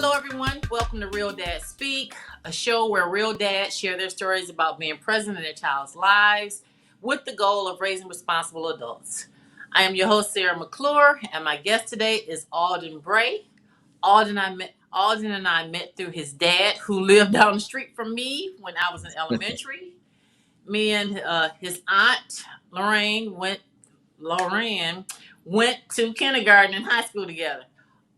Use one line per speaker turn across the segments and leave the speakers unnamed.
Hello, everyone. Welcome to Real Dad Speak, a show where real dads share their stories about being present in their child's lives with the goal of raising responsible adults. I am your host, Sarah McClure, and my guest today is Alden Bray. Alden and I met through his dad, who lived down the street from me when I was in elementary. Me and his aunt Lorraine went to kindergarten and high school together.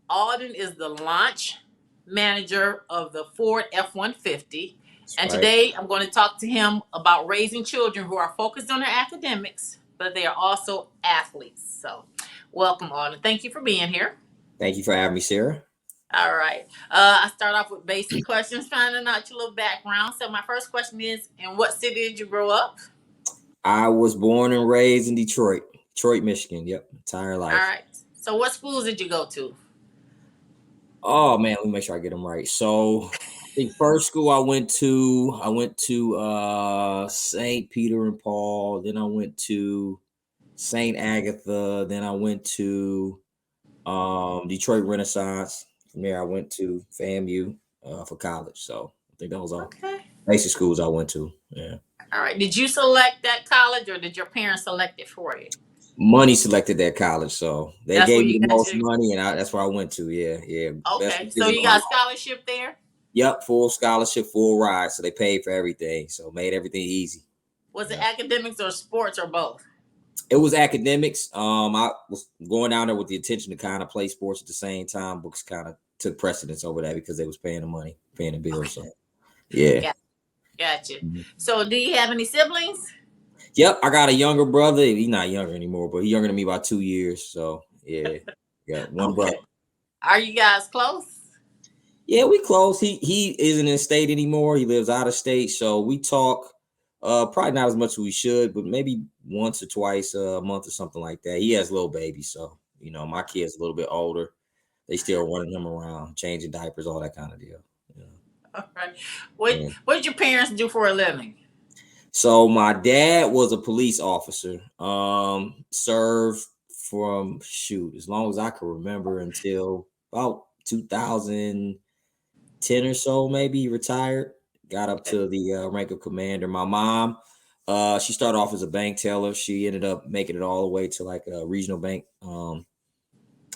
Alden is the launch manager of the Ford F-150. And
Right.
today I'm going to talk to him about raising children who are focused on their academics, but they are also athletes. So, welcome, Alden. Thank you for being here.
Thank you for having me, Sarah.
All right. I start off with basic questions, finding out your little background. So, my first question is, in what city did you grow up?
I was born and raised in Detroit, Michigan. Yep, entire
All
life.
right. So, what schools did you go to?
Oh man, let me make sure I get them right. So, the first school I went to St. Peter and Paul. Then I went to St. Agatha. Then I went to Detroit Renaissance. From there, I went to FAMU for college. So, I think those are
Okay.
basic schools I went to. Yeah.
All right. Did you select that college or did your parents select it for you?
Money selected that college, so they
That's where
gave me
you
the
got
most
your.
money, and that's where I went to. Yeah, best
Okay. So
decision
you
of my
got a
life.
scholarship there?
Yep, full scholarship, full ride, so they paid for everything, so made everything easy.
Was it
Yeah,
academics or sports or both?
it was academics. I was going down there with the intention to kind of play sports at the same time. Books kind of took precedence over that because they was paying the money, paying the bills.
Okay.
So yeah.
Yeah. Gotcha.
Mhm.
So do you have any siblings?
Yep, I got a younger brother. He's not younger anymore, but he's younger than me by 2 years. So yeah, got one brother.
Okay. Are you guys close?
Yeah, we close. He isn't in state anymore. He lives out of state, so we talk. Probably not as much as we should, but maybe once or twice a month or something like that. He has little babies, so my kid's a little bit older. They still running him around, changing diapers, all that kind of deal. Yeah.
All right. What
Yeah.
what did your parents do for a living?
So my dad was a police officer. Served from as long as I can remember until about 2010 or so, maybe he retired, got up
Okay.
to the rank of commander. My mom, she started off as a bank teller. She ended up making it all the way to like a regional bank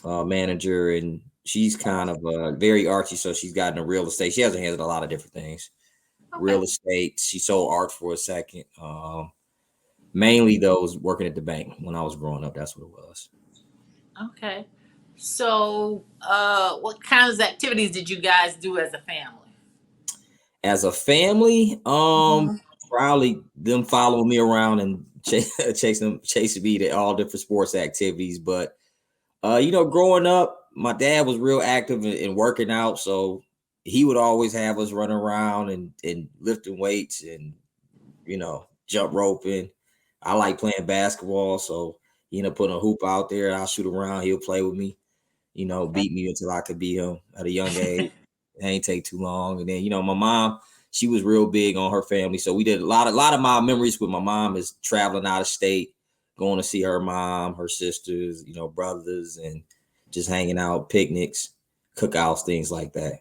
manager, and she's kind of very artsy. So she's gotten a real estate. She has her hands in a lot of different things.
Okay.
Real estate. She sold art for a second. Mainly those working at the bank when I was growing up. That's what it was.
Okay. So what kinds of activities did you guys do as a family?
As a family,
Hmm.
probably them following me around and chasing me to all different sports activities. But growing up, my dad was real active in working out, so he would always have us running around and lifting weights and jump roping. I like playing basketball, so he ended up putting a hoop out there. I'll shoot around. He'll play with me. Beat me until I could beat him at a young age. It ain't take too long. And then, my mom, she was real big on her family. So we did a lot of my memories with my mom is traveling out of state, going to see her mom, her sisters, brothers, and just hanging out, picnics, cookouts, things like that.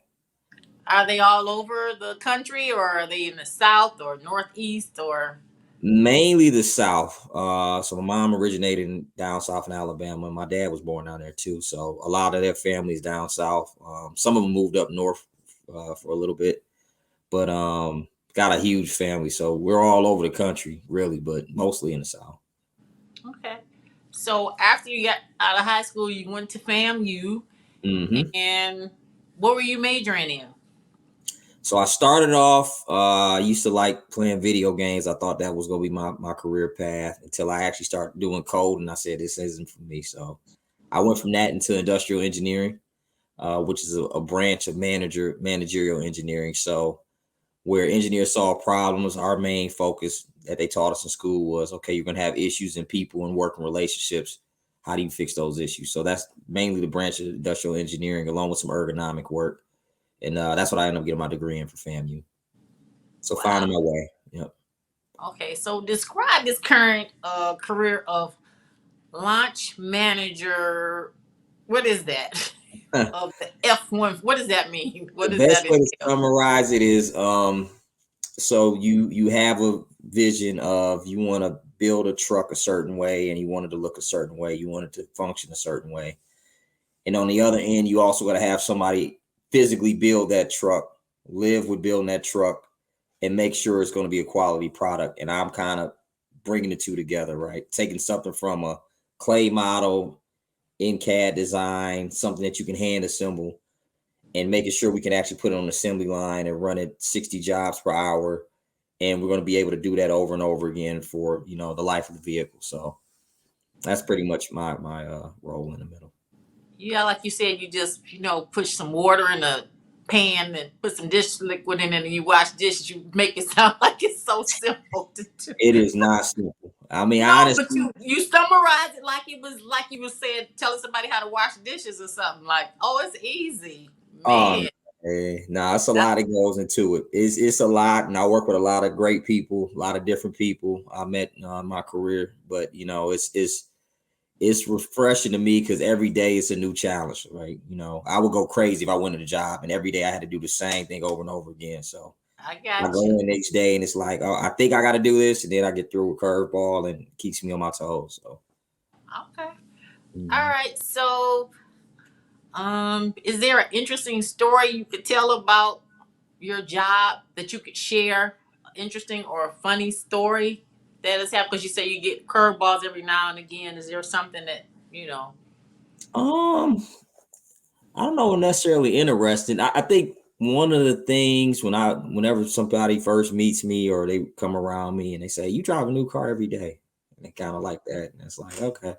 Are they all over the country or are they in the south or northeast or
Mainly the South. So my mom originated down south in Alabama. My dad was born down there too. So a lot of their families down south. Some of them moved up north for a little bit, but got a huge family. So we're all over the country, really, but mostly in the South.
okay. So after you got out of high school, you went to FAMU,
Hmm.
and what were you majoring in?
So I started off. I used to like playing video games. I thought that was gonna be my career path until I actually started doing code, and I said this isn't for me. So I went from that into industrial engineering, which is a branch of managerial engineering. So where engineers solve problems, our main focus that they taught us in school was, okay, you're going to have issues in people and working relationships. How do you fix those issues? So that's mainly the branch of industrial engineering, along with some ergonomic work. And that's what I ended up getting my degree in for FAMU. So
Wow.
finding my way. Yep.
Okay, so describe this current career of launch manager. What is that? of the F1. What does that mean? What
The
does
best
that
way to
entail?
summarize it is so you have a vision of you want to build a truck a certain way and you want it to look a certain way, you want it to function a certain way. And on the other end, you also got to have somebody physically build that truck, live with building that truck, and make sure it's going to be a quality product. And I'm kind of bringing the two together, right? Taking something from a clay model in CAD design, something that you can hand assemble, and making sure we can actually put it on an assembly line and run it 60 jobs per hour. And we're going to be able to do that over and over again for, the life of the vehicle. So that's pretty much my role in the middle.
Yeah, like you said, you just push some water in a pan and put some dish liquid in it, and you wash dishes. You make it sound like it's so simple to do.
It is not simple. I mean,
No, but
honestly,
you summarize it like it was like you were saying, telling somebody how to wash dishes or something. Like, oh, it's easy, man.
no, it's a
That's
lot that goes into it. It's a lot, and I work with a lot of great people, a lot of different people I met in my career. But it's refreshing to me because every day it's a new challenge, right? I would go crazy if I went to the job and every day I had to do the same thing over and over again. So
I
I
got you.
go in each day and it's like, oh, I think I got to do this, and then I get through a curveball and it keeps me on my toes. So,
Okay. All
mhm.
right. So, is there an interesting story you could tell about your job that you could share? Interesting or a funny story that has happened? Because you say you get curveballs every now and again. Is there something that you know?
um, I don't know necessarily interesting. I think one of the things whenever somebody first meets me or they come around me and they say, "You drive a new car every day," and they kind of like that, and it's like, okay.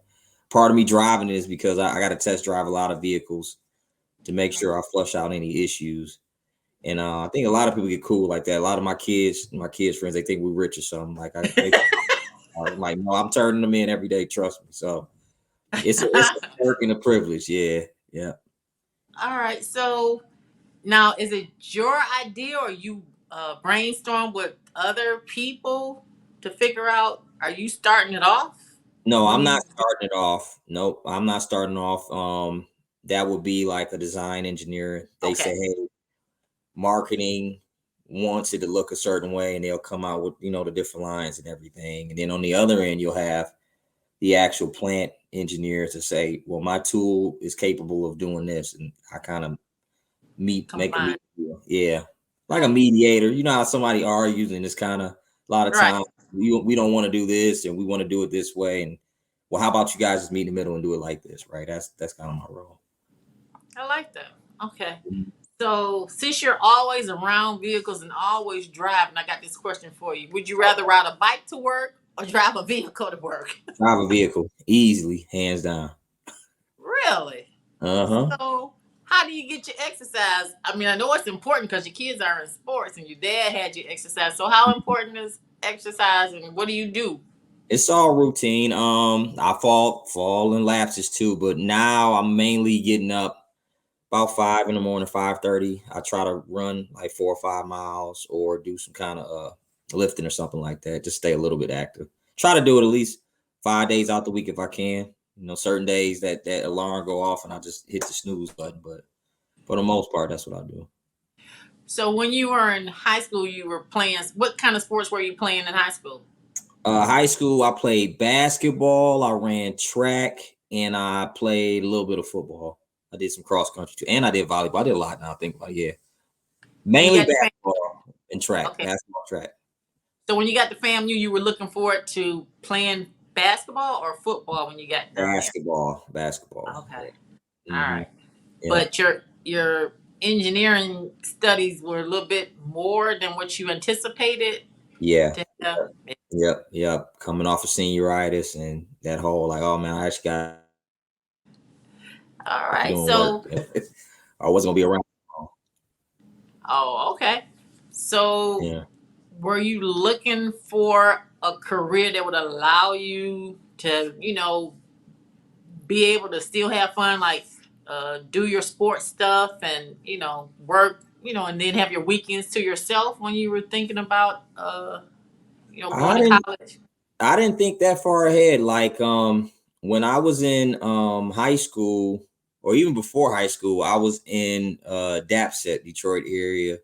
Part of me driving it is because I got to test drive a lot of vehicles to make sure I flush out any issues. And I think a lot of people get cool like that. A lot of my kids friends, they think we're rich or something. I'm like, no, I'm turning them in every day. Trust me. So it's a perk and a privilege. Yeah, yeah.
All right. So now, is it your idea or you brainstorm with other people to figure out? Are you starting it off
No,
when
I'm not
you?
starting it off. Nope, I'm not starting off. That would be like a design engineer. They say,
Okay,
hey, marketing wants it to look a certain way, and they'll come out with the different lines and everything. And then on the other end, you'll have the actual plant engineer to say, well, my tool is capable of doing this, and I kind of make a
combine.
meet, yeah, like a mediator. You know how somebody argues, and it's kind of a lot of
Right.
time we don't want to do this, and we want to do it this way, and well, how about you guys just meet in the middle and do it like this, right? That's kind of my role.
I like that. Okay. So, since you're always around vehicles and always driving, I got this question for you. Would you rather ride a bike to work or drive a vehicle to work?
Drive a vehicle easily, hands down.
Really?
Uh-huh.
So, how do you get your exercise? I mean, I know it's important because your kids are in sports and your dad had you exercise. So, how important is exercise and what do you do?
It's all routine. I fall in lapses too, but now I'm mainly getting up about 5 in the morning, 5:30. I try to run like 4 or 5 miles or do some kind of lifting or something like that. Just stay a little bit active. Try to do it at least 5 days out the week if I can. Certain days that alarm go off and I just hit the snooze button. But for the most part, that's what I do.
So, when you were in high school, you were playing, what kind of sports were you playing in high school?
High school, I played basketball, I ran track, and I played a little bit of football. I did some cross country too, and I did volleyball. I did a lot now. I think about it. Yeah,
When you
mainly
got the fam,
basketball and track,
okay.
basketball, track.
So, when you got the FAMU, you were looking forward to playing basketball or football when you got done there?
Basketball.
Okay. All
Hmm.
right.
Yeah,
But your engineering studies were a little bit more than what you anticipated.
yeah,
To,
yep, yep. Coming off of senioritis and that whole like, oh man, I actually got
all
to
right.
doing work.
So,
I wasn't gonna be around.
oh, okay. So,
Yeah.
were you looking for a career that would allow you to, be able to still have fun, like do your sports stuff and work, and then have your weekends to yourself when you were thinking about, going
I
to
didn't
college?
I didn't think that far ahead. Like when I was in high school or even before high school, I was in DAPSET, Detroit area,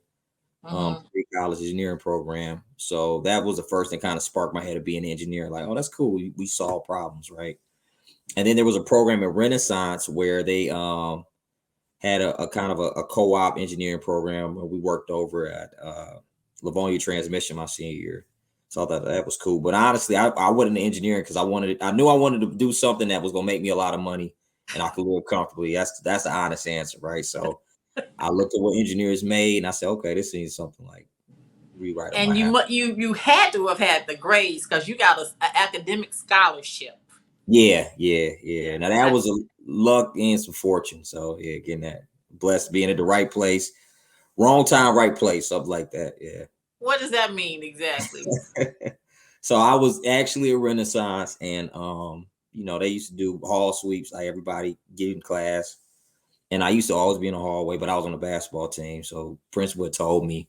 Mm-hmm.
pre-college engineering program. So that was the first thing kind of sparked my head of being an engineer. Like, oh, that's cool. We solve problems, right? And then there was a program at Renaissance where they had a kind of a co-op engineering program where we worked over at Livonia Transmission my senior year. So I thought that was cool. But honestly, I went into engineering because I knew I wanted to do something that was gonna make me a lot of money and I could live comfortably. That's the honest answer, right? So I looked at what engineers made and I said, okay, this needs something like rewrite on my
And
house.
you had to have had the grades because you got an academic scholarship.
Yeah.
Yeah.
Now that was a luck and some fortune. So yeah, getting that blessed being at the right place, wrong time, right place, something like that. Yeah.
What does that mean exactly?
So I was actually a Renaissance, and they used to do hall sweeps, like everybody get in class. And I used to always be in the hallway, but I was on the basketball team. So principal had told me,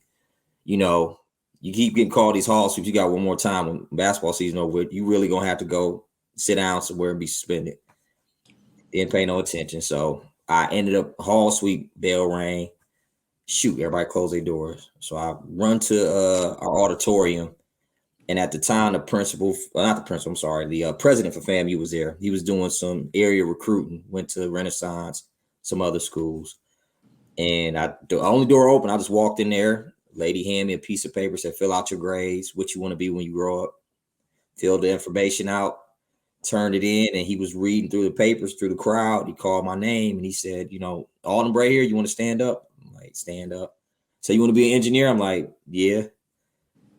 you know, you keep getting called these hall sweeps, you got one more time when basketball season over, you really gonna have to go sit down somewhere and be suspended. Didn't pay no attention. So I ended up hall sweep, bell rang, shoot, everybody closed their doors. So I run to our auditorium. And at the time, the principal, well, not the principal, I'm sorry, the president for FAMU was there. He was doing some area recruiting, went to Renaissance, some other schools. And the only door open, I just walked in there. Lady handed me a piece of paper, said, fill out your grades, what you want to be when you grow up. Filled the information out, turned it in, and he was reading through the papers, through the crowd. He called my name and he said, Alden Bray here, you want to stand up? I'm like, stand up. So you want to be an engineer? I'm like, yeah.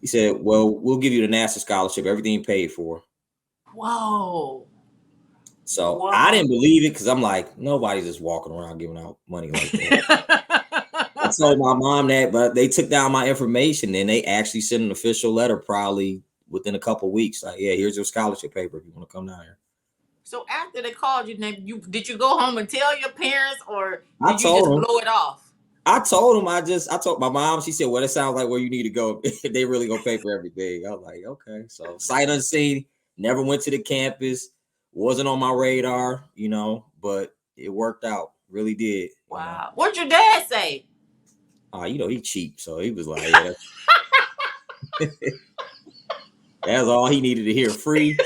He said, well, we'll give you the NASA scholarship, everything paid for.
Whoa.
So I
Whoa.
didn't believe it because I'm like, nobody's just walking around giving out money like that. I told my mom that, but they took down my information and they actually sent an official letter probably within a couple of weeks. Like, yeah, here's your scholarship paper if you want to come down here.
So after they called you, did you go home and tell your parents, or
I
did you
told
just
them.
blow it off?
I told him. I told my mom. She said, "Well, it sounds like where you need to go. They really gonna pay for everything." I was like, "Okay." So sight unseen. Never went to the campus. Wasn't on my radar, but it worked out. Really did.
Wow. What'd your dad say?
He cheap, so he was like, "Yeah, that's all he needed to hear. Free.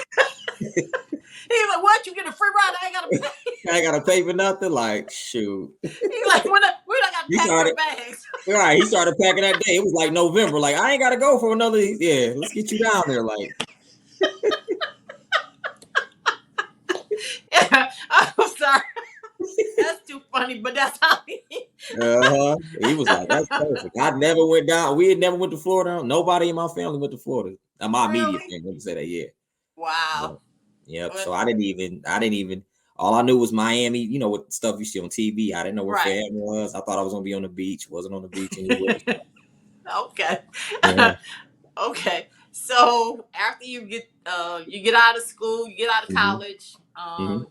He's like, "What? You get a free ride? I ain't gotta pay."
I ain't gotta pay for nothing." Like, shoot.
He's like, "We don't gotta
He
pack our
started.
bags."
All right, he started packing that day. It was like November. Like, I ain't gotta go for another. Yeah, let's get you down there. Like,
I'm sorry. That's too funny, but that's how he.
He was like, "That's perfect." I never went down. We had never went to Florida. Nobody in my family went to Florida. My immediate
Really?
family. Let me say that. Yeah.
Wow.
Yep. Yep. So
But,
I didn't even. All I knew was Miami. What stuff you see on TV. I didn't know where
right.
fam was. I thought I was gonna be on the beach. Wasn't on the beach anywhere.
Okay.
Yeah.
Okay. So after you get out of school, you get out of
hmm
college,
hmm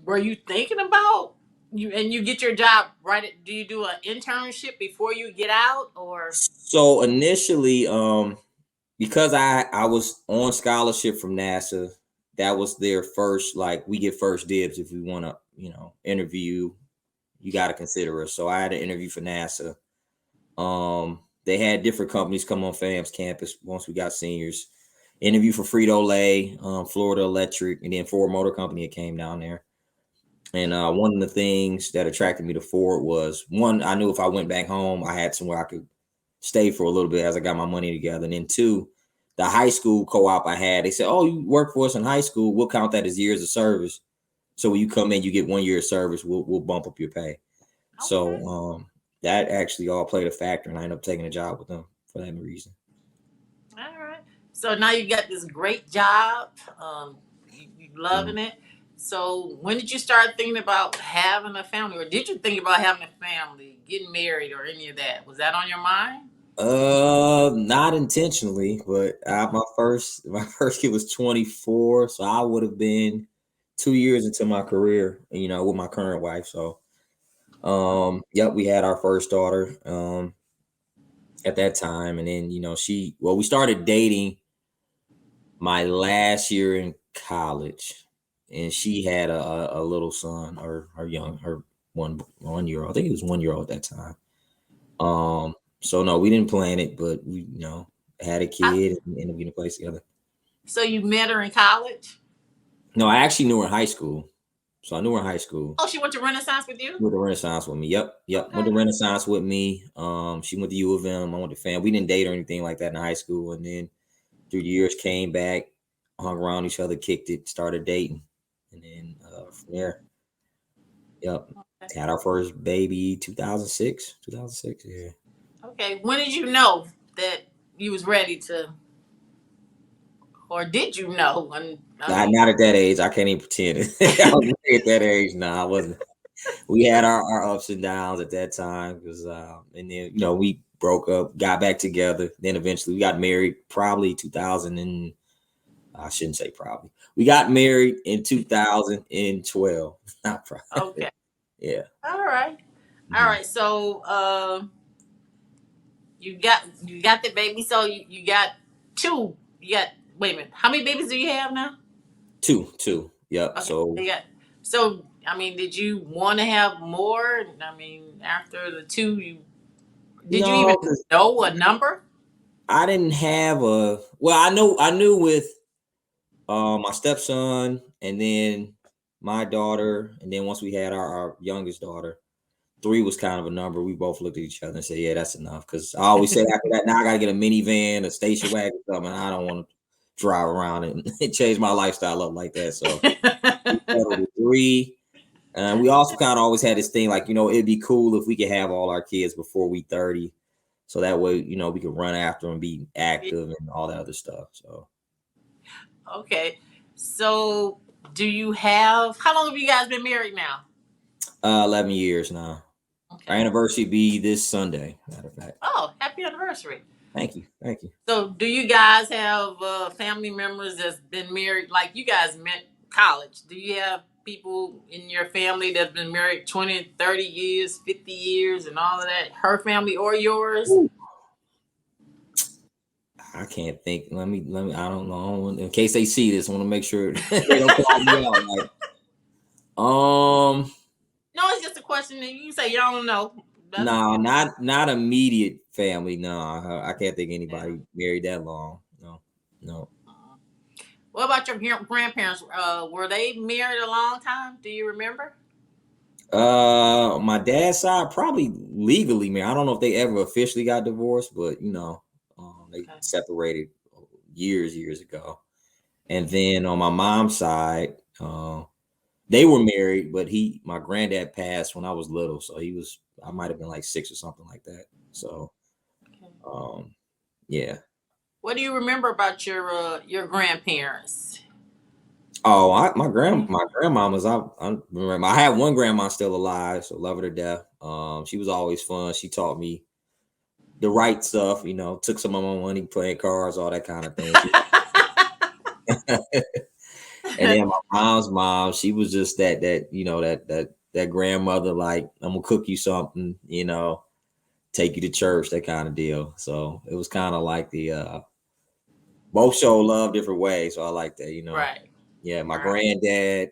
were you thinking about you get your job right do you do an internship before you get out, or
So initially, because I was on scholarship from NASA, that was their first, like, we get first dibs if we want to, interview. You got to consider us. So I had an interview for NASA. They had different companies come on FAM's campus once we got seniors. Interview for Frito Lay, Florida Electric, and then Ford Motor Company. It came down there. And one of the things that attracted me to Ford was, one, I knew if I went back home, I had somewhere I could stay for a little bit as I got my money together. And then two, the high school co-op I had, they said, "Oh, you work for us in high school. We'll count that as years of service. So when you come in, you get 1 year of service. We'll bump up your pay."
okay,
So that actually all played a factor, and I ended up taking a job with them for that reason.
all right. So now you got this great job, you
Mhm.
loving it. So when did you start thinking about having a family, or did you think about having a family, getting married, or any of that? Was that on your mind?
Not intentionally, but my first kid was 24, so I would have been 2 years into my career, with my current wife. So, yep, we had our first daughter, at that time, and then we started dating my last year in college. and she had a little son, or her 1 year old. I think he was 1 year old at that time. So no, we didn't plan it, but we, had a
I,
kid and ended up getting a place together.
so you met her in college?
No, I actually knew her in high school. So I knew her in high school.
Oh, she went to Renaissance with you?
Went to Renaissance with me. Yep. Went to
Okay.
Renaissance with me. She went to U of M. I went to FAM. We didn't date or anything like that in high school. And then through the years, came back, hung around each other, kicked it, started dating, and then from there, yep,
Okay.
had our first baby 2006. 2006, yeah.
Okay. When did you know that you was ready to, or did you know? And I
Not,
mean,
not at that age. I can't even pretend it. I was at that age. No, I wasn't. We had our ups and downs at that time because, and then we broke up, got back together. Then eventually we got married. Probably 2000 and I shouldn't say probably. We got married in 2012. Not probably.
okay.
Yeah.
All right. All
Mhm.
right. So, you got the baby. So you got two. You got wait a minute. How many babies do you have now?
Two. Yep.
Okay.
So,
You got. So I mean, did you want to have more? I mean, after the two, did you even
no, 'cause
know a number?
I didn't have a. Well, I knew with my stepson, and then my daughter, and then once we had our youngest daughter, three was kind of a number. We both looked at each other and said, "Yeah, that's enough." Because I always said after that, now I got to get a minivan, a station wagon, something. I don't want to drive around and change my lifestyle up like that. So we settled with three. And we also kind of always had this thing like, it'd be cool if we could have all our kids before we 30. So that way, we could run after and be active and all that other stuff. So
Okay. So, do you have? How long have you guys been married now?
11 years now. Our
Okay.
anniversary be this Sunday, matter of fact.
Oh, happy anniversary.
Thank you. Thank you.
So, do you guys have family members that's been married? Like you guys met college. Do you have people in your family that's been married 20, 30 years, 50 years, and all of that? Her family or yours?
Ooh, I can't think. Let me, I don't know. In case they see this, I want to make sure they don't call me out. Like, um,
No, it's just a question. And you say you don't know. That's
no, not immediate family. No, I can't think
yeah.
anybody married that long. No, no.
What about your grandparents? Were they married a long time? Do you remember?
My dad's side probably legally married. I don't know if they ever officially got divorced, but they
Okay.
separated years ago. And then on my mom's side, they were married, but my granddad passed when I was little, so I might have been like 6 or something like that. So,
Okay.
um, yeah.
What do you remember about your grandparents?
Oh, my grandmama's. I remember. I had one grandma still alive, so love her to death. She was always fun. She taught me the right stuff. Took some of my money playing cards, all that kind of thing. And then my mom's mom, she was just that grandmother. Like, I'm gonna cook you something, take you to church, that kind of deal. So it was kind of like the both show love different ways. So I like that.
Right.
Yeah, my
Right.
granddad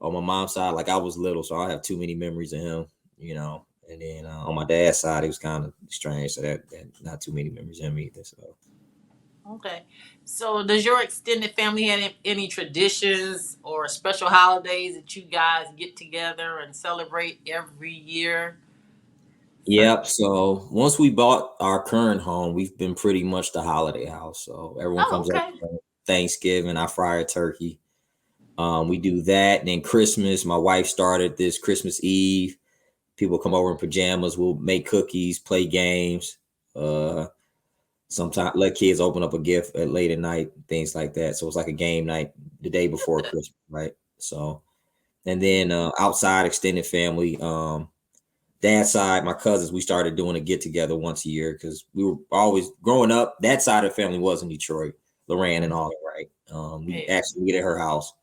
on my mom's side, like I was little, so I have too many memories of him. And then on my dad's side, it was kind of strange, so that not too many memories of him either. So
Okay. So, does your extended family have any traditions or special holidays that you guys get together and celebrate every year? For
yep. So once we bought our current home, we've been pretty much the holiday house. So everyone
oh,
comes up
okay.
for Thanksgiving. I fry a turkey. We do that. And then Christmas, my wife started this Christmas Eve. People come over in pajamas. We'll make cookies, play games. Sometimes let kids open up a gift at late at night, things like that. So it's like a game night the day before Christmas, right? So, and then outside extended family, dad's side, my cousins, we started doing a get together once a year because we were always growing up. That side of the family was in Detroit, Loran and all that, right? We
Yeah.
actually meet at her house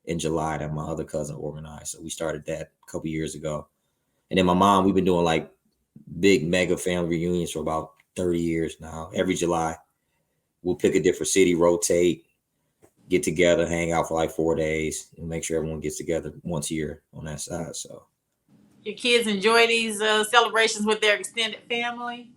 in July that my other cousin organized. So we started that a couple years ago. And then my mom, we've been doing like big mega family reunions for about 30 years now. Every July, we'll pick a different city, rotate. get together, hang out for like 4 days, and make sure everyone gets together once a year on that side. So
Your kids enjoy these celebrations with their extended family?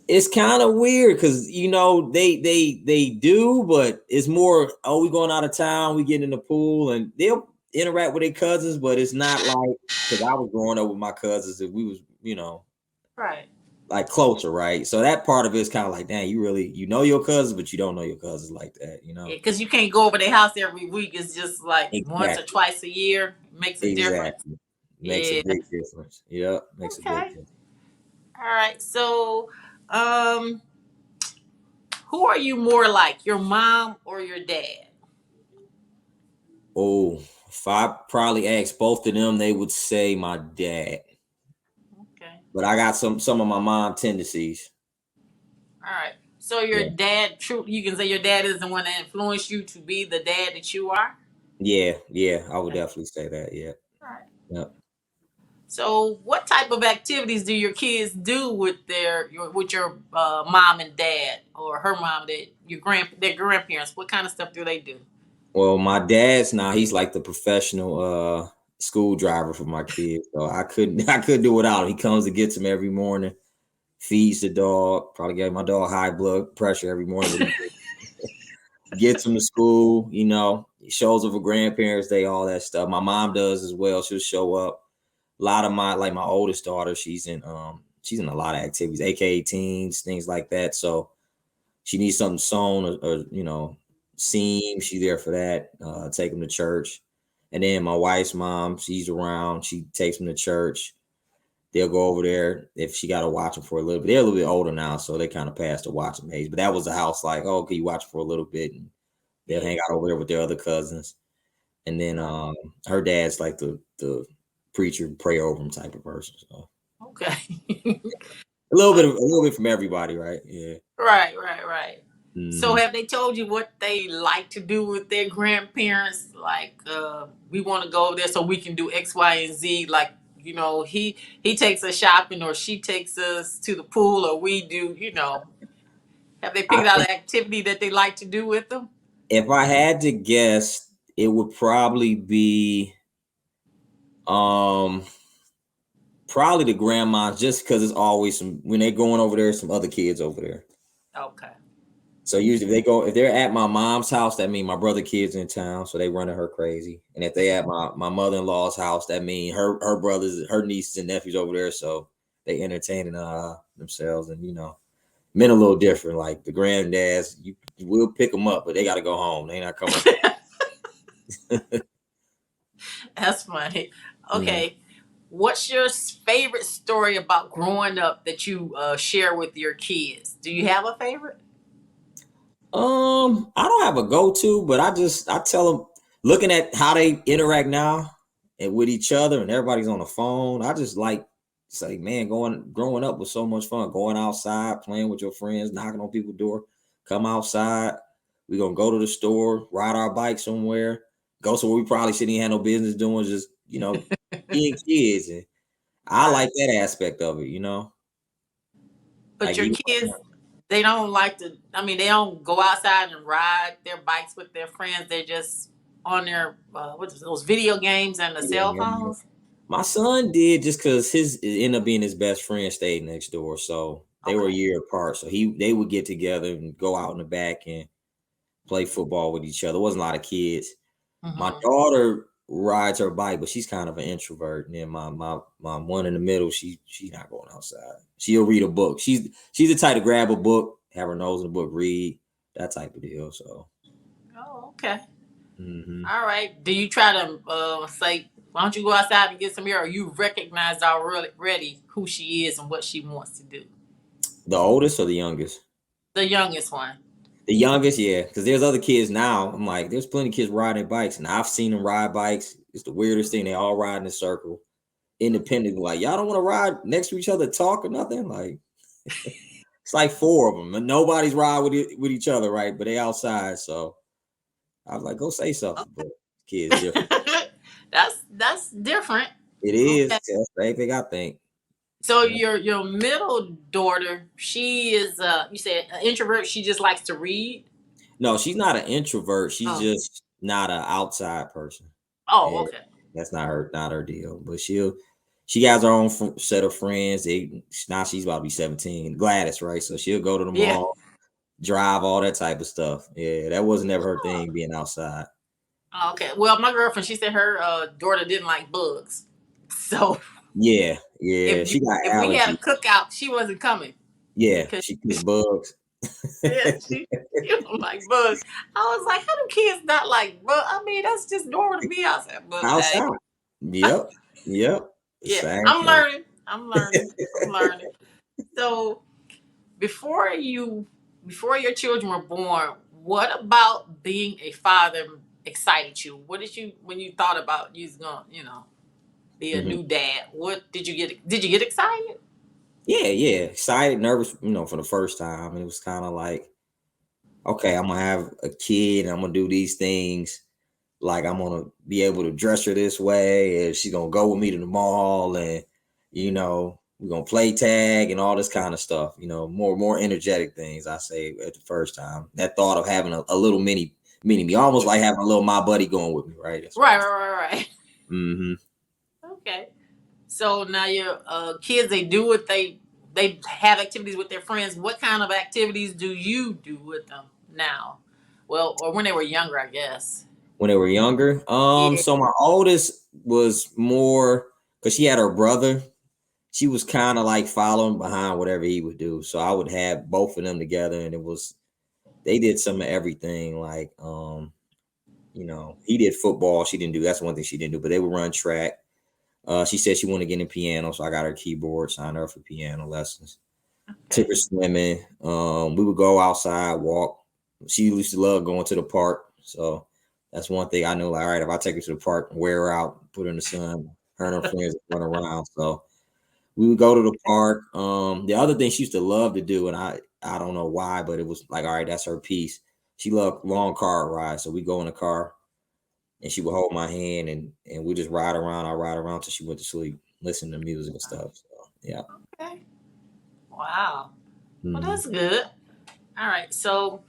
it's kind of weird because they do, but it's more, oh, we going out of town, we get in the pool, and they'll interact with their cousins, but it's not like because I was growing up with my cousins and we was
Right.
like closer, right? So that part of it is kind of like, dang, you really know your cousins, but you don't know your cousins like that.
Yeah, because you can't go over their house every week. It's just like once or
Exactly,
twice a year. It makes a difference.
exactly. Makes a
Yeah.
big difference. Yep, makes a big
Okay.
difference.
All right. So, um, who are you more like, your mom or your dad?
Oh, if I probably asked both of them, they would say my dad.
Okay.
But I got some of my mom tendencies.
All right. So your
Yeah,
dad, true, you can say your dad is the one that influenced you to be the dad that you are.
yeah. I would
Okay.
definitely say that. Yeah,
All right.
yep.
So, what type of activities do your kids do with with your mom and dad, or her mom, that their grandparents? What kind of stuff do they do?
Well, my dad's now he's like the professional school driver for my kids. So I couldn't I couldn't do without him. He comes and gets him every morning, feeds the dog, probably gave my dog high blood pressure every morning, but he gets him to school, he shows up for grandparents day, all that stuff. My mom does as well. She'll show up. A lot of my oldest daughter, she's in a lot of activities, aka teens, things like that. So she needs something sewn or seam. She's there for that. Take them to church. And then my wife's mom, she's around. She takes them to church. They'll go over there if she got to watch them for a little bit. They're a little bit older now, so they kind of passed the watching age. But that was the house like, oh, can you watch for a little bit? And they'll
Yeah.
hang out over there with their other cousins. And then her dad's like the preacher, pray over him type of person. So
Okay.
a little bit from everybody, right? Yeah.
Right. So,
Hmm.
have they told you what they like to do with their grandparents? Like, we want to go there so we can do X, Y, and Z. Like, he takes us shopping, or she takes us to the pool, or we do. Have they
I
picked out
think
an activity that they like to do with them?
if I had to guess, it would probably be um probably the grandmas, just because it's always some when they're going over there, some other kids over there.
Okay.
So usually if they're at my mom's house, that means my brother kids in town, so they running her crazy. And if they at my mother-in-law's house, that means her brothers, her nieces and nephews over there, so they entertaining themselves. And men a little different. Like the granddads, you will pick them up, but they got to go home. They not coming back.
That's funny.
Mhm.
Okay. What's your favorite story about growing up that you share with your kids? Do you have a favorite?
I don't have a go-to, but I tell them, looking at how they interact now and with each other, and everybody's on the phone. I just like say, man, growing up was so much fun. Going outside, playing with your friends, knocking on people's door. Come outside. We're gonna go to the store, ride our bike somewhere, go somewhere we probably shouldn't even have no business doing, just being kids. And I
Right.
like that aspect of it.
But
Like
your
you.
kids, they don't like to, I mean, they don't go outside and ride their bikes with their friends. They're just on their, those video games and the cell
Yeah.
phones?
My son did, just because his it ended up being his best friend stayed next door, so they were a
Okay.
year apart. So they would get together and go out in the back and play football with each other. It wasn't a lot of kids. My
Hmm.
daughter rides her bike, but she's kind of an introvert. And then my one in the middle, she's not going outside. She'll read a book. She's the type to grab a book, have her nose in the book, read that type of deal. So.
Oh, okay.
Hmm.
All right. Do you try to say, why don't you go outside and get some air? Or you recognize already who she is and what she wants to do?
The oldest or the youngest?
The youngest one.
The youngest, yeah, because there's other kids now. I'm like, there's plenty of kids riding bikes, and I've seen them ride bikes. It's the weirdest thing. They all ride in a circle, independently. Like, y'all don't want to ride next to each other, talk or nothing. Like, it's like four of them, and nobody's ride with each other, right? But they outside, so I was like, go say something. But kids different.
That's different.
It
Okay.
is. That's the thing I think.
So
Yeah.
your middle daughter, she is you said an introvert. She just likes to read.
No, she's not an introvert. She's
Oh,
just not an outside person.
oh,
And
okay.
that's not her deal. But she has her own set of friends. Now she's about to be 17. Gladys, right? So she'll go to the
Yeah.
mall, drive, all that type of stuff. Yeah, that wasn't ever her thing being outside.
Oh, okay. Well, my girlfriend, she said her daughter didn't like bugs. So
Yeah, yeah.
if
She got
if we had a
allergies.
cookout, she wasn't coming
Yeah,
because
she cooked bugs.
yeah, she don't like bugs. I was like, how do kids not like bugs? I mean, that's just normal to be outside. But hey,
Outside. Yep. Yep.
yeah,
Same
I'm
thing.
learning. I'm learning. I'm learning. So before you before your children were born, what about being a father excited you? What did you when you thought about you was gonna, be a
Mhm.
new dad? What did you get? Did you get excited?
Yeah, yeah. Excited, nervous, for the first time. And it was kind of like, okay, I'm gonna have a kid, and I'm gonna do these things. Like I'm gonna be able to dress her this way, and she's gonna go with me to the mall, and we're gonna play tag and all this kind of stuff. More energetic things. I say at the first time. That thought of having a little mini me, almost like having a little my buddy going with me, right? That's what
Right,
I
right,
say.
right, right.
Mm-hmm.
Okay. So now your kids, they do what they have activities with their friends. What kind of activities do you do with them now? Well, or when they were younger, I guess.
When they were younger,
Yeah.
so my oldest was more because she had her brother. She was kind of like following behind whatever he would do. So I would have both of them together, and they did some of everything. Like he did football. She didn't do that's one thing she didn't do, but they would run track. She said she wanted to get in piano, so I got her keyboard, signed her up for piano lessons. Took
Okay.
her swimming. We would go outside, walk. She used to love going to the park, so that's one thing I know. Like, all right, if I take her to the park, wear her out, put her in the sun, her and her friends run around. So we would go to the park. The other thing she used to love to do, and I don't know why, but it was like, all right, that's her piece. She loved long car rides, so we go in the car, and she would hold my hand, and we just ride around. I ride around till she went to sleep, listen to music and stuff. So yeah.
Okay. Wow. Well,
Mhm.
that's good. All right. So,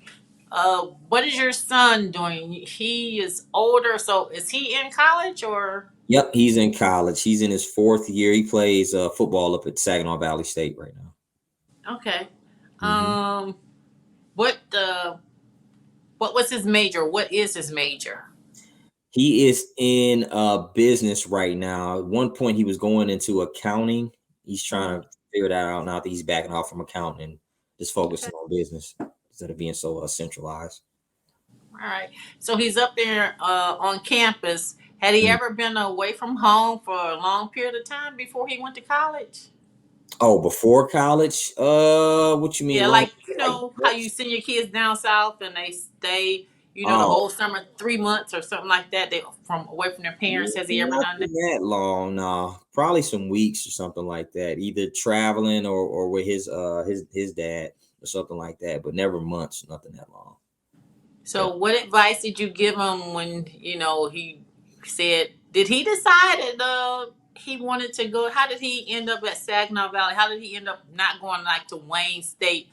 what is your son doing? He is older, so is he in college or?
Yep, he's in college. He's in his fourth year. He plays football up at Saginaw Valley State right now.
Okay.
Hmm.
Um, what what was his major? What is his major?
He is in business right now. At one point, he was going into accounting. He's trying to figure that out now that he's backing off from accounting and just
Okay.
focusing on business instead of being so centralized.
All right. So he's up there on campus. Had he
Mm.
ever been away from home for a long period of time before he went to college?
Oh, before college? What you mean
Yeah,
long?
like
Like
how
what?
you send your kids down south and they stay, the
Oh,
whole summer, 3 months or something like that. They from away from their parents. Has he ever done that?
nothing that long. No, probably some weeks or something like that. Either traveling or with his dad or something like that. But never months. Nothing that long. Yeah.
So, what advice did you give him when he said? Did he decide that he wanted to go? How did he end up at Saginaw Valley? How did he end up not going like to Wayne State,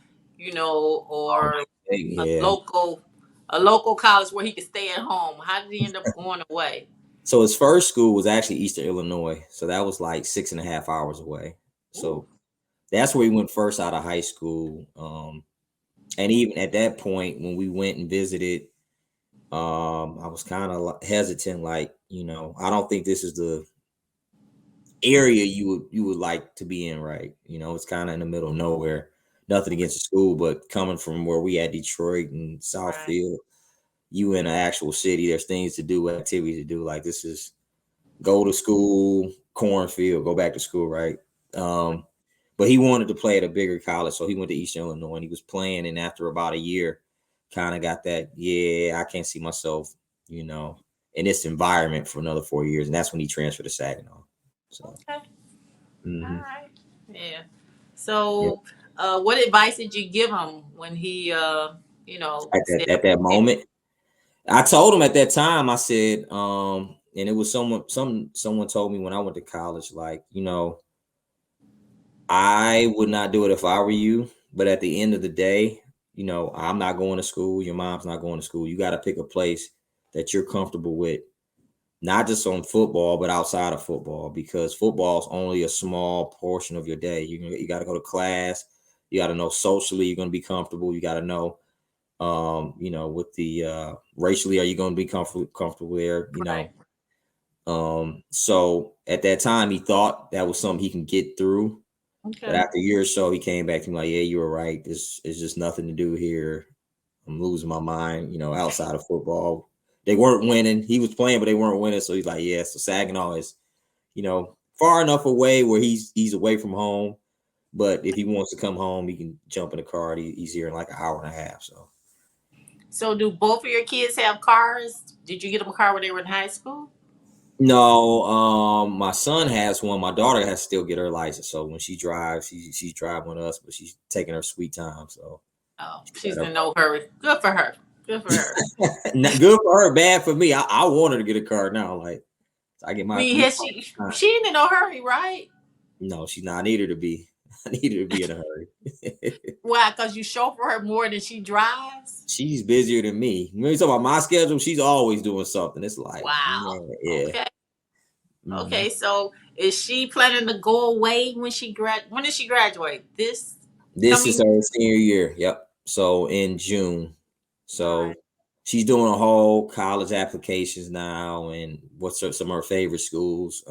Oh,
or a
yeah.
local a local college where he could stay at home? How did he end up going away?
So his first school was actually Eastern Illinois. So that was like 6.5 hours away.
Ooh,
So that's where he went first out of high school. And even at that point, when we went and visited, I was kind of hesitant, like, I don't think this is the area you would like to be in, right? It's kind of in the middle of nowhere. Nothing against the school, but coming from where we at Detroit and
right.
Southfield, you in an actual city, there's things to do, activities to do. Like this is go to school, cornfield, go back to school, right? Um, but he wanted to play at a bigger college, so he went to Eastern Illinois and he was playing. And after about a year, kind of got that, yeah, I can't see myself, you know, in this environment for another 4 years. And that's when he transferred to Saginaw. So,
Okay. All
mhm.
right. Yeah.
Yeah.
So, what advice did you give him when he,
At that
said,
at that
"Okay"?
moment, I told him at that time. I said, and it was someone told me when I went to college, like, I would not do it if I were you. But at the end of the day, I'm not going to school. Your mom's not going to school. You got to pick a place that you're comfortable with, not just on football, but outside of football, because football is only a small portion of your day. You got to go to class. You got to know socially you're going to be comfortable. You got to know, with the racially, are you going to be comfortable there?
Right.
So at that time, he thought that was something he can get through. But
Okay.
after a year or so, he came back to me like, yeah, you were right. This is just nothing to do here. I'm losing my mind, outside of football. They weren't winning. He was playing, but they weren't winning. So he's like, yeah, so Saginaw is, far enough away where he's away from home. But if he wants to come home, he can jump in the car. And he's here in like an hour and a half. So
So, do both of your kids have cars? Did you get them a car when they were in high school?
no, my son has one. My daughter has to still get her license. So when she drives, she's driving with us, but she's taking her sweet time. So
Oh,
she
she's
got her.
in no hurry. Good for her. Good for her.
Good for her, bad for me. I want her to get a car now. Like I get
I
my
mean, has she ain't in no hurry, right?
no, she's not. I need her to be. I need her to be in a hurry.
Why? Because you chauffeur her more than she drives?
She's busier than me. When you talk about my schedule, she's always doing something. It's like,
Wow.
yeah.
Okay.
Mhm.
Okay. So, is she planning to go away when When does she graduate? This
This is
coming?
her senior year. Yep. So in June.
All
So
right.
she's doing a whole college applications now, and some of her favorite schools.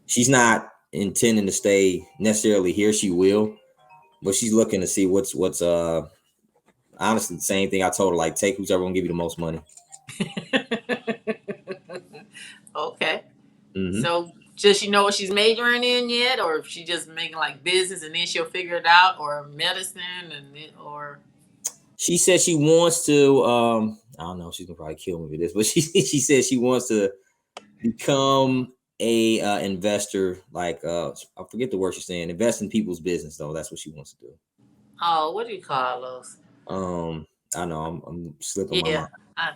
She's not intending to stay necessarily here. She will, but she's looking to see what's honestly the same thing I told her, like take who's ever gonna give you the most money.
Okay.
Hmm.
So, does she know what she's majoring in yet, or if she just making like business and then she'll figure it out, or medicine or
She said she wants to. I don't know. She's gonna probably kill me with this, but she said she wants to become a investor. Like I forget the word she's saying. Invest in people's business, though. That's what she wants to do.
oh, what do you call those?
Um, I know I'm slipping my
Yeah,
mind.
I,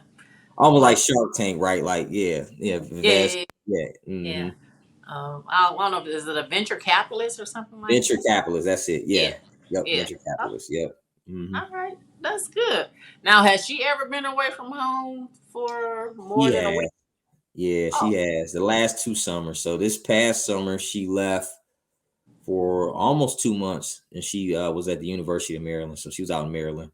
Almost like
well,
Shark Tank, right? Like yeah, invest.
yeah,
Yeah.
yeah.
Mm-hmm.
I don't know. Is it a venture capitalist or something like
Venture
that?
capitalist. That's it.
Yeah,
Yeah. Yep.
yeah.
Venture
Oh,
capitalist. Yep. Mm-hmm.
all right, that's good. Now, has she ever been away from home for more
She
than a week?
has. Yeah, she
Oh,
has. The last 2 summers. So this past summer, she left for almost 2 months, and she was at the University of Maryland. So she was out in Maryland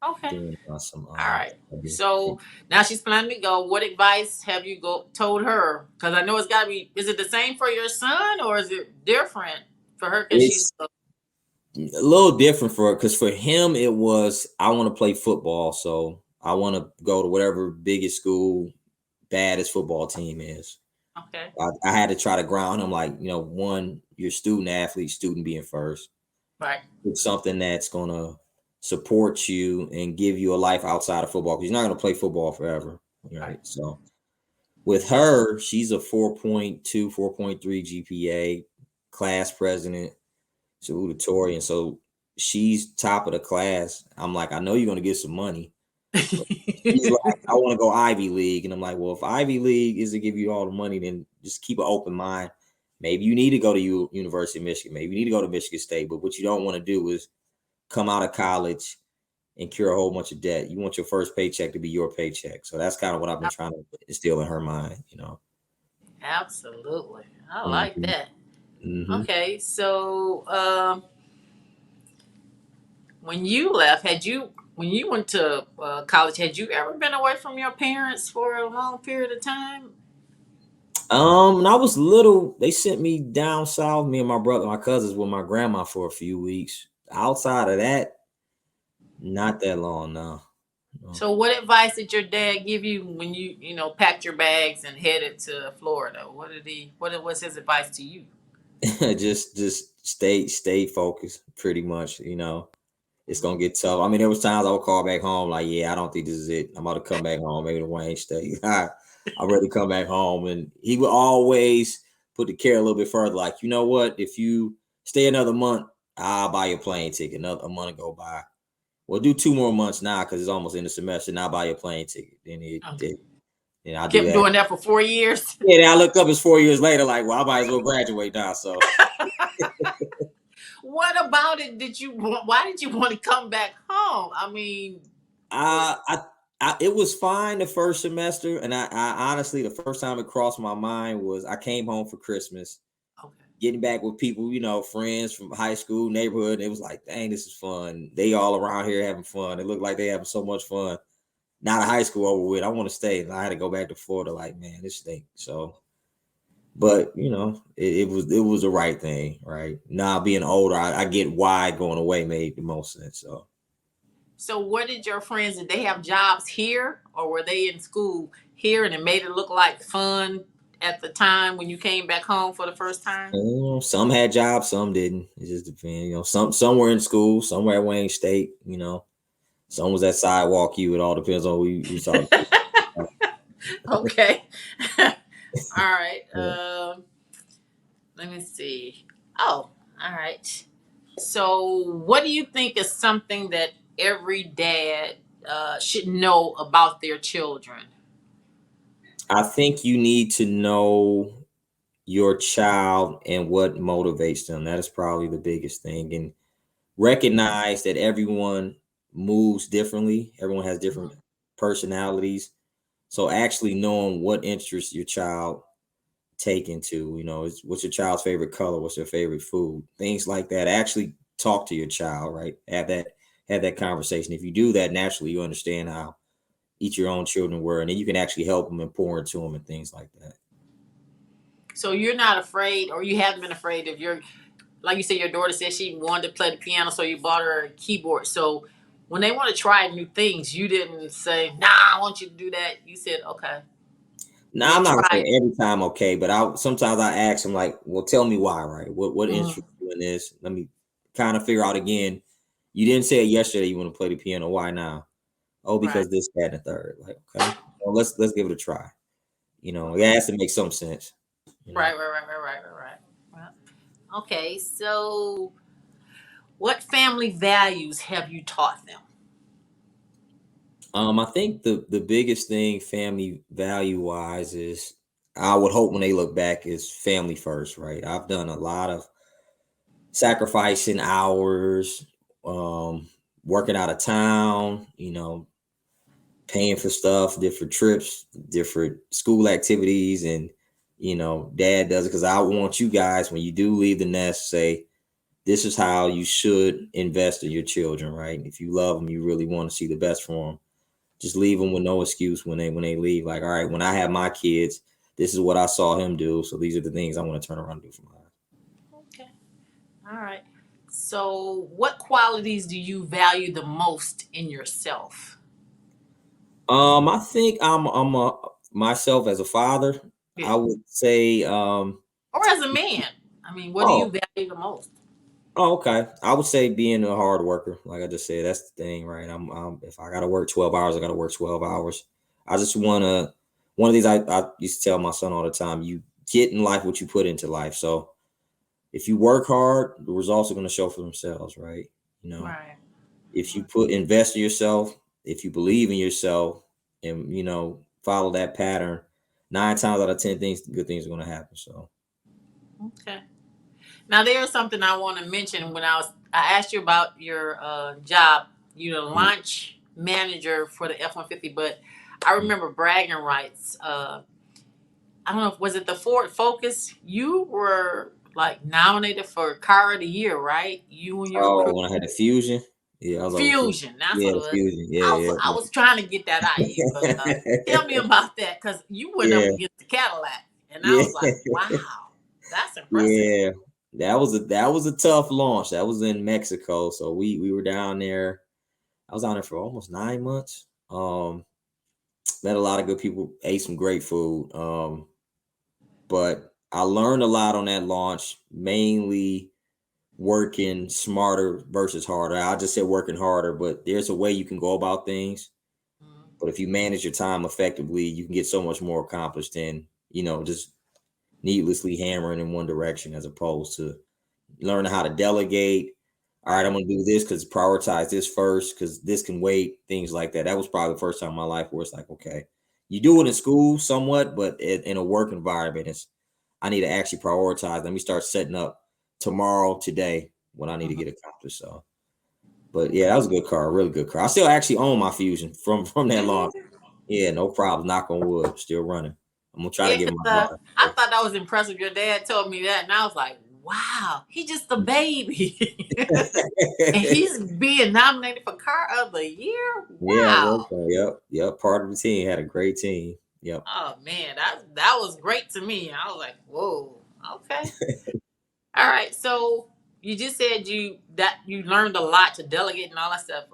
okay.
doing some
All right.
study.
So now she's planning to go. What advice have you told her? Because I know it's got to be. Is it the same for your son, or is it different for her? Because she's
It's a little different for her because for him it was I want to play football, so I want to go to whatever biggest school, baddest football team is.
okay.
I had to try to ground him like one, you're student athlete, student being first.
Right.
It's something that's gonna support you and give you a life outside of football because you're not gonna play football forever,
Right.
right? So with her, she's a 4.2, 4.3 GPA, class president, salutatorian. So she's top of the class. I'm like, I know you're gonna get some money. But she's like, I want to go Ivy League. And I'm like, well, if Ivy League is to give you all the money, then just keep an open mind. Maybe you need to go to University of Michigan. Maybe you need to go to Michigan State. But what you don't want to do is come out of college and cure a whole bunch of debt. You want your first paycheck to be your paycheck. So that's kind of what I've been trying to instill in her mind.
Absolutely. I like
Mm-hmm.
that.
Mm-hmm.
Okay. So when you left, when you went to college, had you ever been away from your parents for a long period of time?
When I was little, they sent me down south, me and my brother, my cousins with my grandma for a few weeks. Outside of that, not that long, no. No.
So, what advice did your dad give you when packed your bags and headed to Florida? What was his advice to you?
just stay focused pretty much. It's gonna get tough. I mean, there was times I would call back home like, yeah, I don't think this is it. I'm about to come back home, maybe to Wayne State. I'd rather come back home. And he would always put the care a little bit further, like, you know what, if you stay another month, I'll buy your plane ticket. Another month go by. We'll do 2 more months now because it's almost in the semester. Now buy your plane ticket. Then I'll do
Kept
that.
doing that for 4 years.
Yeah, then I looked up, it's 4 years later, like, well, I might as well graduate now. So
What about it did you want? Why did you want to come back home? I mean,
Uh, I, it was fine the first semester, and I honestly, the first time it crossed my mind was I came home for Christmas,
okay.
getting back with people, friends from high school, neighborhood. It was like, dang, this is fun. They all around here having fun. It looked like they having so much fun. Now the high school over with. I want to stay, and I had to go back to Florida. Like, man, this stink. So, but it was the right thing, right? Now being older, I get why going away made the most sense. So.
So, what did your friends? Did they have jobs here, or were they in school here, and it made it look like fun at the time when you came back home for the first time?
Some had jobs, some didn't. It just depends. Some were in school, some were at Wayne State. Some was at Sidewalk U. It all depends on who you talking about.
Okay. All right.
Yeah.
Let me see. Oh, all right. So, what do you think is something that every dad should know about their children?
I think you need to know your child and what motivates them. That is probably the biggest thing. And recognize that everyone moves differently. Everyone has different personalities. So actually knowing what interests your child take into, what's your child's favorite color, what's their favorite food, things like that. Actually talk to your child, right? Have that conversation. If you do that, naturally you understand how each your own children were, and then you can actually help them and pour into them and things like that.
So you're not afraid, or you haven't been afraid of your, like you said, your daughter said she wanted to play the piano, so you bought her a keyboard. So when they want to try new things, you didn't say, "Nah, I want you to do that." You said, "Okay,
Now
we'll
I'm not gonna
try
say
it."
every time okay, but I sometimes I ask them like, well, tell me why, right? What
Mhm.
interests you in this? Let me kind of figure out again. You didn't say it yesterday you want to play the piano. Why now? Oh,
Right.
because this, that, and the third. Like, okay, well, let's give it a try. It
Okay.
has to make some sense. You know.
Right. Well, okay. So, what family values have you taught them?
I think the biggest thing family value wise is I would hope when they look back is family first, right? I've done a lot of sacrificing hours, um, working out of town, paying for stuff, different trips, different school activities, and dad does it because I want you guys when you do leave the nest say this is how you should invest in your children, right? If you love them, you really want to see the best for them. Just leave them with no excuse when they leave. Like, all right, when I have my kids, this is what I saw him do. So these are the things I want to turn around and do for mine.
Okay. All right. So, what qualities do you value the most in yourself?
I think I'm a myself as a father. I
Yeah.
would say,
Or as a man? I mean, what do you
oh,
value the most?
okay. I would say being a hard worker. Like I just said, that's the thing, right? I'm if I gotta work 12 hours, I gotta work 12 hours. I just wanna one of these I used to tell my son all the time, you get in life what you put into life. So if you work hard, the results are gonna show for themselves, right? You know,
Right.
if you invest in yourself, if you believe in yourself and follow that pattern, 9 times out of 10 things, good things are gonna happen. So
Okay. Now there's something I want to mention. I asked you about your job. You're the
mm,
launch manager for the F-150, but I
mm.
remember bragging rights. I don't know if was it the Ford Focus. You were like nominated for Car of the Year, right? You and your
Oh,
crew.
when I had the fusion, yeah, I was over fusion.
Fusion. That's
Yeah,
what it
the
was.
fusion.
I was trying to get that out of you, but tell me about that because you went up
Yeah,
against the Cadillac, and I
yeah,
was like, wow, that's impressive.
yeah. That was a tough launch. That was in Mexico, so we were down there. I was down there for almost 9 months. Met a lot of good people, ate some great food. But I learned a lot on that launch, mainly working smarter versus harder. I just said working harder, but there's a way you can go about things.
Mhm.
But if you manage your time effectively, you can get so much more accomplished than, just needlessly hammering in one direction as opposed to learning how to delegate. All right, I'm
Right.
going to do this because prioritize this first because this can wait, things like that. That was probably the first time in my life where it's like, okay, you do it in school somewhat, but in a work environment, I need to actually prioritize. Let me start setting up tomorrow, today. what I need to get accomplished. So, but yeah, that was a good car, really good car. I still actually own my Fusion from that long. Yeah, no problem. Knock on wood, still running. I'm gonna try to
Yeah,
get
'cause,
my
I thought that was impressive. Your dad told me that, and I was like, "Wow, he just a baby, and he's being nominated for Car of the Year."
Yeah, well,
Wow.
yep. Part of the team had a great team. Yep.
Oh man, that was great to me. I was like, "Whoa, okay, all right." So you just said you learned a lot to delegate and all that stuff.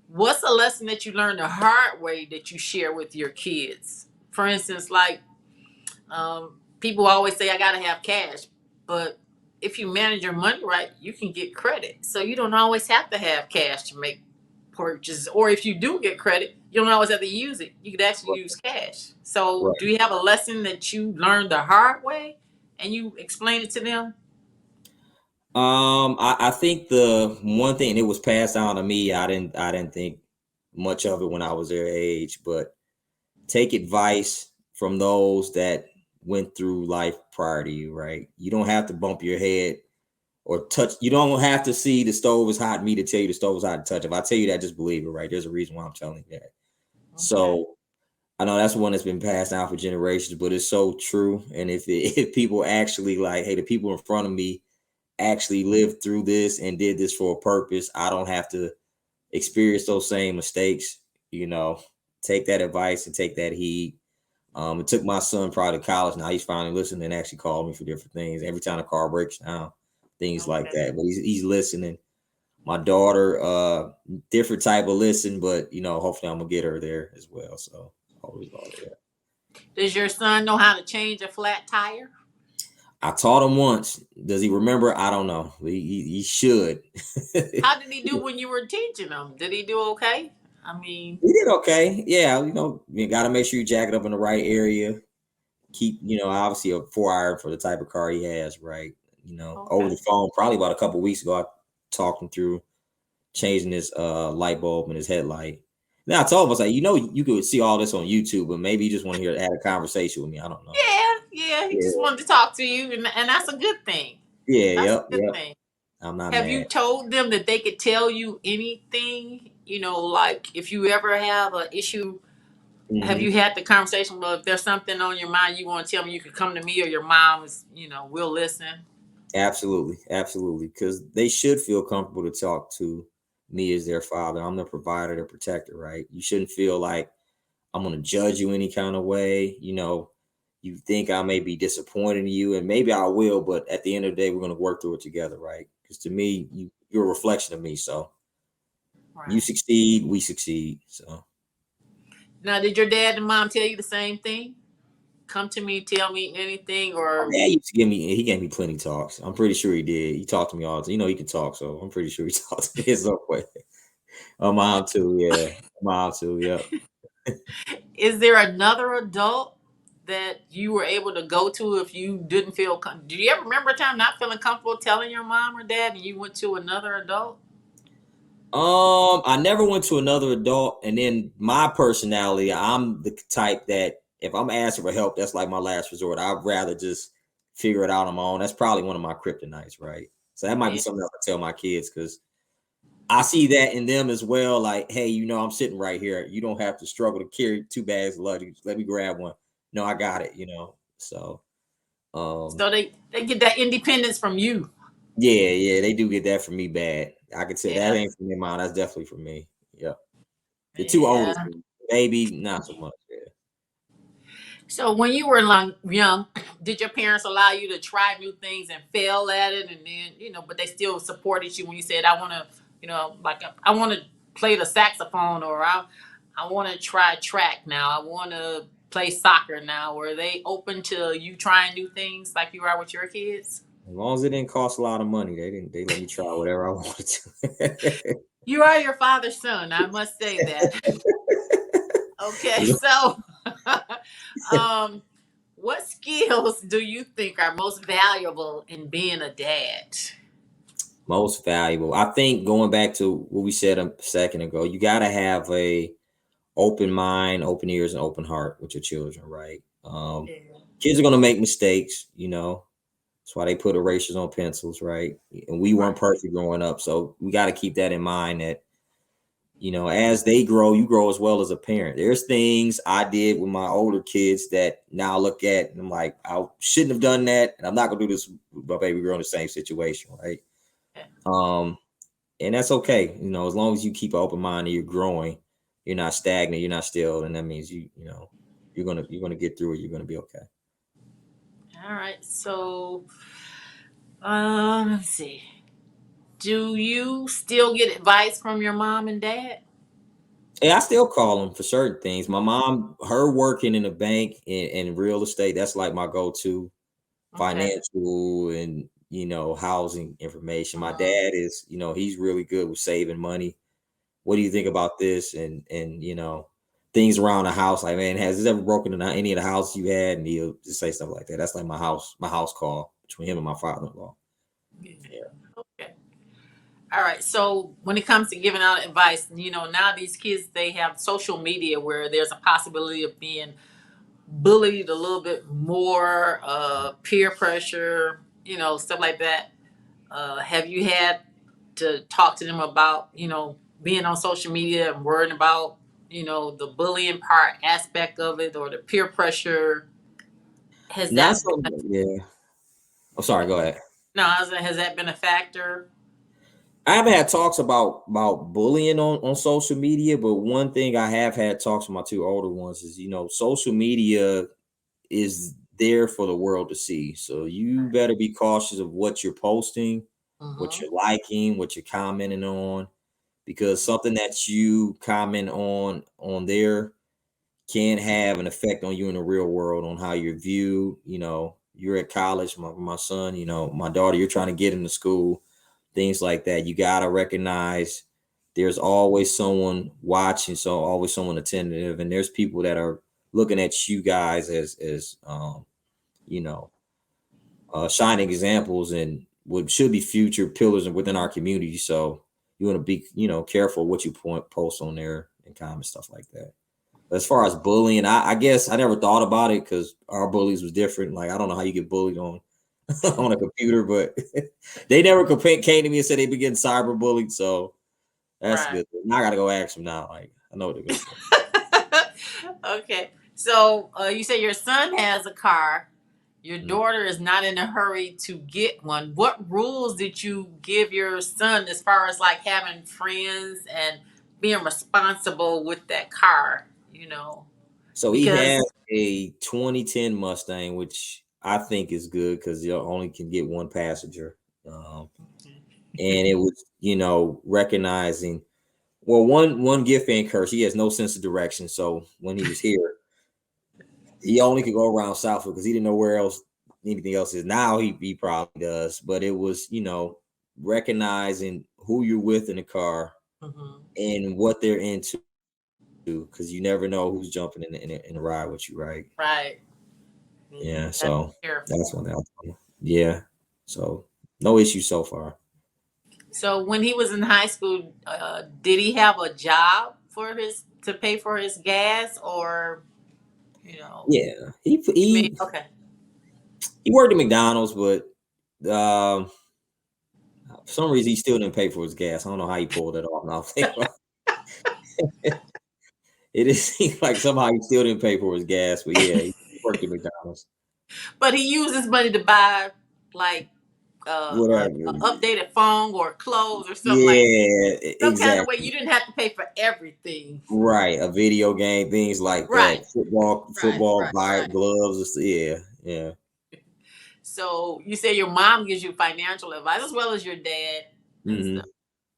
What's a lesson that you learned the hard way that you share with your kids? For instance, like people always say I gotta have cash, but if you manage your money right, you can get credit. So you don't always have to have cash to make purchases. Or if you do get credit, you don't always have to use it. You could actually
Right.
use cash. So
Right.
do you have a lesson that you learned the hard way and you explain it to them?
I think the one thing, it was passed down to me. I didn't think much of it when I was their age, but take advice from those that went through life prior to you, right? You don't have to bump your head or touch. You don't have to see the stove is hot me to tell you the stove is hot to touch. If I tell you that, just believe it, right? There's a reason why I'm telling you that.
Okay.
So I know that's one that's been passed down for generations, but it's so true. And if people actually like, hey, the people in front of me actually lived through this and did this for a purpose, I don't have to experience those same mistakes. You know, take that advice and take that heed. It took my son probably to college. Now he's finally listening and actually called me for different things. Every time the car breaks down, things like
Okay.
that. But he's listening. My daughter, different type of listen, but hopefully I'm gonna get her there as well. So always all of that.
Does your son know how to change a flat tire?
I taught him once. Does he remember? I don't know. He should.
How did he do when you were teaching him? Did he do okay? I mean,
He did okay. Yeah, you got to make sure you jack it up in the right area. Keep, obviously a 4 iron for the type of car he has, right? Over the
okay.
phone, probably about a couple weeks ago, I talked him through changing his light bulb in his headlight. Now I told him, I was like, you could see all this on YouTube, but maybe you just want to hear had a conversation with me. I don't know.
Yeah, he
Yeah,
just wanted to talk to you, and that's a good thing.
yeah,
That's a
yep,
good
yep.
thing.
I'm not
Have you
mad.
told them that they could tell you anything? Like if you ever have an issue, have
Hmm.
you had the conversation? Well, if there's something on your mind you want to tell me, you could come to me or your mom is, we'll listen.
Absolutely, absolutely, because they should feel comfortable to talk to me as their father. I'm the provider, the protector, right? You shouldn't feel like I'm going to judge you any kind of way. You think I may be disappointed in you, and maybe I will, but at the end of the day, we're going to work through it together, right? Because to me, you're a reflection of me. So you
Right.
succeed, we succeed. So
Now, did your dad and mom tell you the same thing? Come to me, tell me anything,
my
or
dad used to he gave me plenty talks. I'm pretty sure he did. He talked to me all the time. He can talk, so I'm pretty sure he talked to me in some way. My mom too, yeah. My mom too, yeah.
is there another adult that you were able to go to if you didn't feel? Do you ever remember a time not feeling comfortable telling your mom or dad, and you went to another adult?
I never went to another adult, and then my personality, I'm the type that if I'm asking for help, that's like my last resort. I'd rather just figure it out on my own. That's probably one of my kryptonites, right? So that might be
Yeah.
something else I tell my kids because I see that in them as well. Like, hey, I'm sitting right here. You don't have to struggle to carry 2 bags of luggage. Let me grab one. No, I got it. So um,
So they get that independence from you.
yeah, they do get that from me bad. I could say that
Yeah.
ain't from their mom. That's definitely from me. Yeah. The two oldest,
Yeah.
baby, not so much. Yeah.
So when you were young, did your parents allow you to try new things and fail at it, and then but they still supported you when you said, "I want to," like I want to play the saxophone, or I want to try track now. I want to play soccer now. Were they open to you trying new things like you are with your kids?
As long as it didn't cost a lot of money, they didn't. They let me try whatever I wanted to.
You are your father's son. I must say that. Okay, so um, what skills do you think are most valuable in being a dad?
Most valuable, I think. Going back to what we said a second ago, you got to have a open mind, open ears, and open heart with your children, right?
Yeah.
Kids are gonna make mistakes, That's why they put erasers on pencils, right? And we weren't
Right.
perfect growing up, so we got to keep that in mind that as they grow, you grow as well as a parent. There's things I did with my older kids that now I look at and I'm like, I shouldn't have done that, and I'm not gonna do this with my baby girl in the same situation, right?
Yeah.
Um, and that's okay. As long as you keep an open mind and you're growing, you're not stagnant, you're not still, and that means you're gonna get through it. You're gonna be okay.
All right. So, let's see. Do you still get advice from your mom and dad?
Yeah, I still call them for certain things. My mom, her working in a bank and real estate, that's like my go-to
Okay.
financial and housing information. My
Mhm.
dad is, he's really good with saving money. What do you think about this? And things around the house. Like, man, has this ever broken in any of the houses you had? And he'll just say stuff like that. That's like my house call between him and my father-in-law.
Yeah. Okay. All right. So when it comes to giving out advice, now these kids they have social media where there's a possibility of being bullied a little bit more, peer pressure, stuff like that. Have you had to talk to them about, being on social media and worrying about, the bullying part aspect of it or the peer pressure? Has
Not
that
so,
been
yeah. I'm sorry. Go ahead.
no? Has that been a factor?
I haven't had talks about bullying on social media, but one thing I have had talks with my two older ones is social media is there for the world to see. So you better be cautious of what you're posting, what
Mm-hmm.
you're liking, what you're commenting on, because something that you comment on there can have an effect on you in the real world on how you're viewed. You're at college, my son, my daughter, you're trying to get into school, things like that. You gotta recognize there's always someone watching, so always someone attentive, and there's people that are looking at you guys as you know shining examples and what should be future pillars within our community. So you want to be careful what you post on there and comment stuff like that. But as far as bullying, I guess I never thought about it because our bullies was different. Like, I don't know how you get bullied on on a computer, but they never came to me and said they been getting cyber bullied. So that's
Right.
good. Now I gotta go ask them now. Like, I know what they're gonna say.
Okay. So you say your son has a car. Your
Mm.
daughter is not in a hurry to get one. What rules did you give your son as far as like having friends and being responsible with that car?
So he has
Because
a 2010 Mustang, which I think is good because you only can get one passenger. And it was, recognizing, well, one gift and curse. He has no sense of direction. So when he was here, he only could go around Southwood because he didn't know where else anything else is. Now he probably does, but it was, recognizing who you're with in the car
Mhm.
and what they're into because you never know who's jumping in the ride with you, right?
Right.
Yeah,
That's
so
careful.
that's one else. Yeah, so no issue so far.
So when he was in high school, did he have a job for his to pay for his gas, or you know,
Yeah, he
he made
he
okay,
he worked at McDonald's, but um, for some reason he still didn't pay for his gas. I don't know how he pulled it off. Now it is seems like somehow he still didn't pay for his gas, but yeah, he worked at McDonald's.
but he used his money to buy like a
Whatever.
updated phone or clothes or something like
Yeah,
some kind of way. You
exactly.
didn't have to pay for everything.
Right, a video game, things like
Right,
that. Football,
right,
football,
right,
buy
right.
gloves. Yeah, yeah.
So you say your mom gives you financial advice as well as your dad and stuff.
Hmm.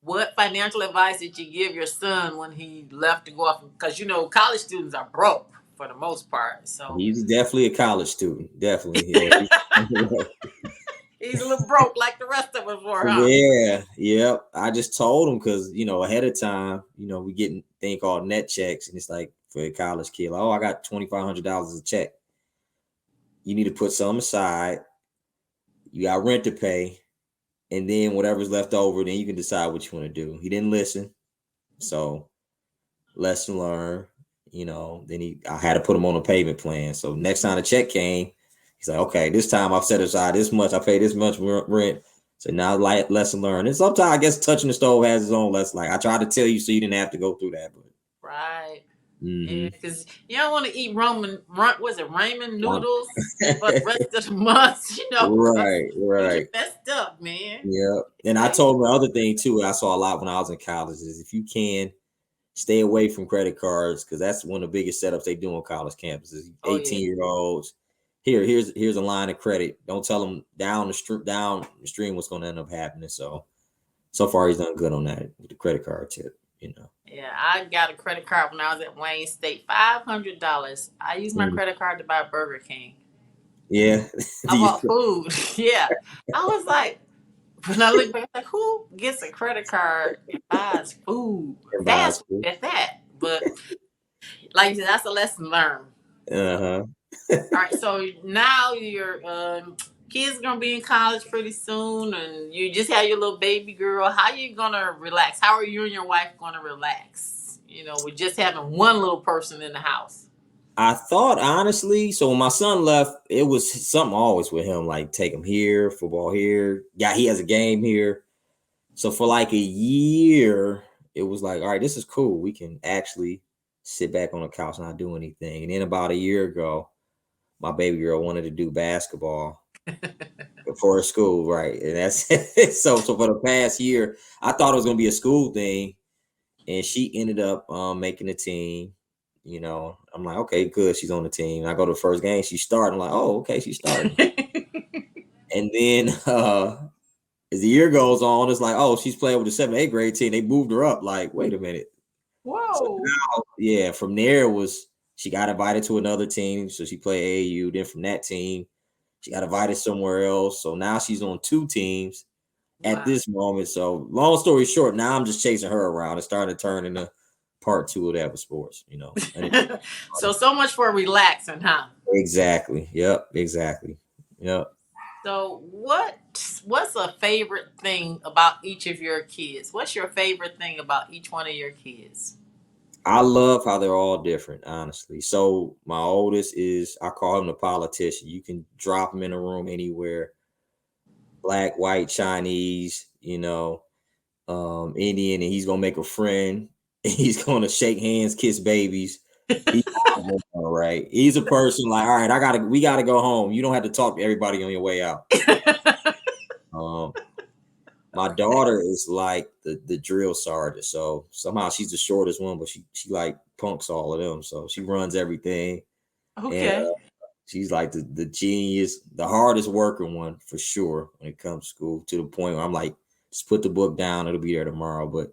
What financial advice did you give your son when he left to go off? Because college students are broke for the most part. So
He's definitely a college student. Definitely, yeah.
he's a little broke like the rest of us were, huh?
Yeah, yep. I just told him because ahead of time, we getting thing called net checks, and it's like for a college kid, like, oh, I got $2,500 as a check. You need to put some aside. You got rent to pay, and then whatever's left over, then you can decide what you want to do. He didn't listen, so lesson learned. Then I had to put him on a payment plan. So next time the check came, He's like, okay, this time I've set aside this much. I pay this much rent. So now, like, lesson learned. And sometimes I guess touching the stove has its own lesson. Like I tried to tell you so you didn't have to go through that. But
Right. Yeah,
mm-hmm.
because you don't want to eat ramen noodles for the rest of the month, because you get
right.
messed up, man.
Yeah. And I
Okay.
told him the other thing too, I saw a lot when I was in college is if you can stay away from credit cards, because that's one of the biggest setups they do on college campuses.
Oh yeah.
18-year-olds. Here's a line of credit. Don't tell them down the stream what's going to end up happening. So far he's done good on that with the credit card tip.
Yeah, I got a credit card when I was at Wayne State, $500. I used my
Mm.
credit card to buy Burger King.
Yeah.
I bought food. Yeah, I was like, when I look back, like, who gets a credit card and buys food, fast food at that? But like you said, that's a lesson learned.
Uh-huh.
All right, so now your kids gonna be in college pretty soon, and you just have your little baby girl. How you gonna relax? How are you and your wife gonna relax? With just having one little person in the house.
I thought honestly, so when my son left, it was something always with him, like take him here, football here. Yeah, he has a game here. So for like a year, it was like, all right, this is cool. We can actually sit back on the couch and not do anything. And then about a year ago, my baby girl wanted to do basketball for school, right? And that's so for the past year, I thought it was gonna be a school thing, and she ended up making the team. I'm like, okay, good. She's on the team. And I go to the first game, she started. I'm like, oh, okay, she's starting. And then as the year goes on, it's like, oh, she's playing with the 7th, 8th grade team. They moved her up. Like, wait a minute. So
Whoa.
now, yeah, from there she got invited to another team. So she played AAU. Then from that team, she got invited somewhere else. So now she's on 2 teams at
Wow.
this moment. So long story short, now I'm just chasing her around. It's starting to turn into part 2 of that with sports,
So much for relaxing, huh?
Exactly. Yep. Exactly. Yep.
So what's a favorite thing about each of your kids? What's your favorite thing about each one of your kids?
I love how they're all different, honestly. So my oldest I call him the politician. You can drop him in a room anywhere, black, white, Chinese, Indian, and he's gonna make a friend. He's gonna shake hands, kiss babies. He's all right. He's a person like, all right, we gotta go home. You don't have to talk to everybody on your way out. My daughter is like the drill sergeant. So somehow she's the shortest one, but she like punks all of them. So she runs everything. And
Okay.
she's like the genius, the hardest working one for sure when it comes to school, to the point where I'm like, just put the book down, it'll be there tomorrow. But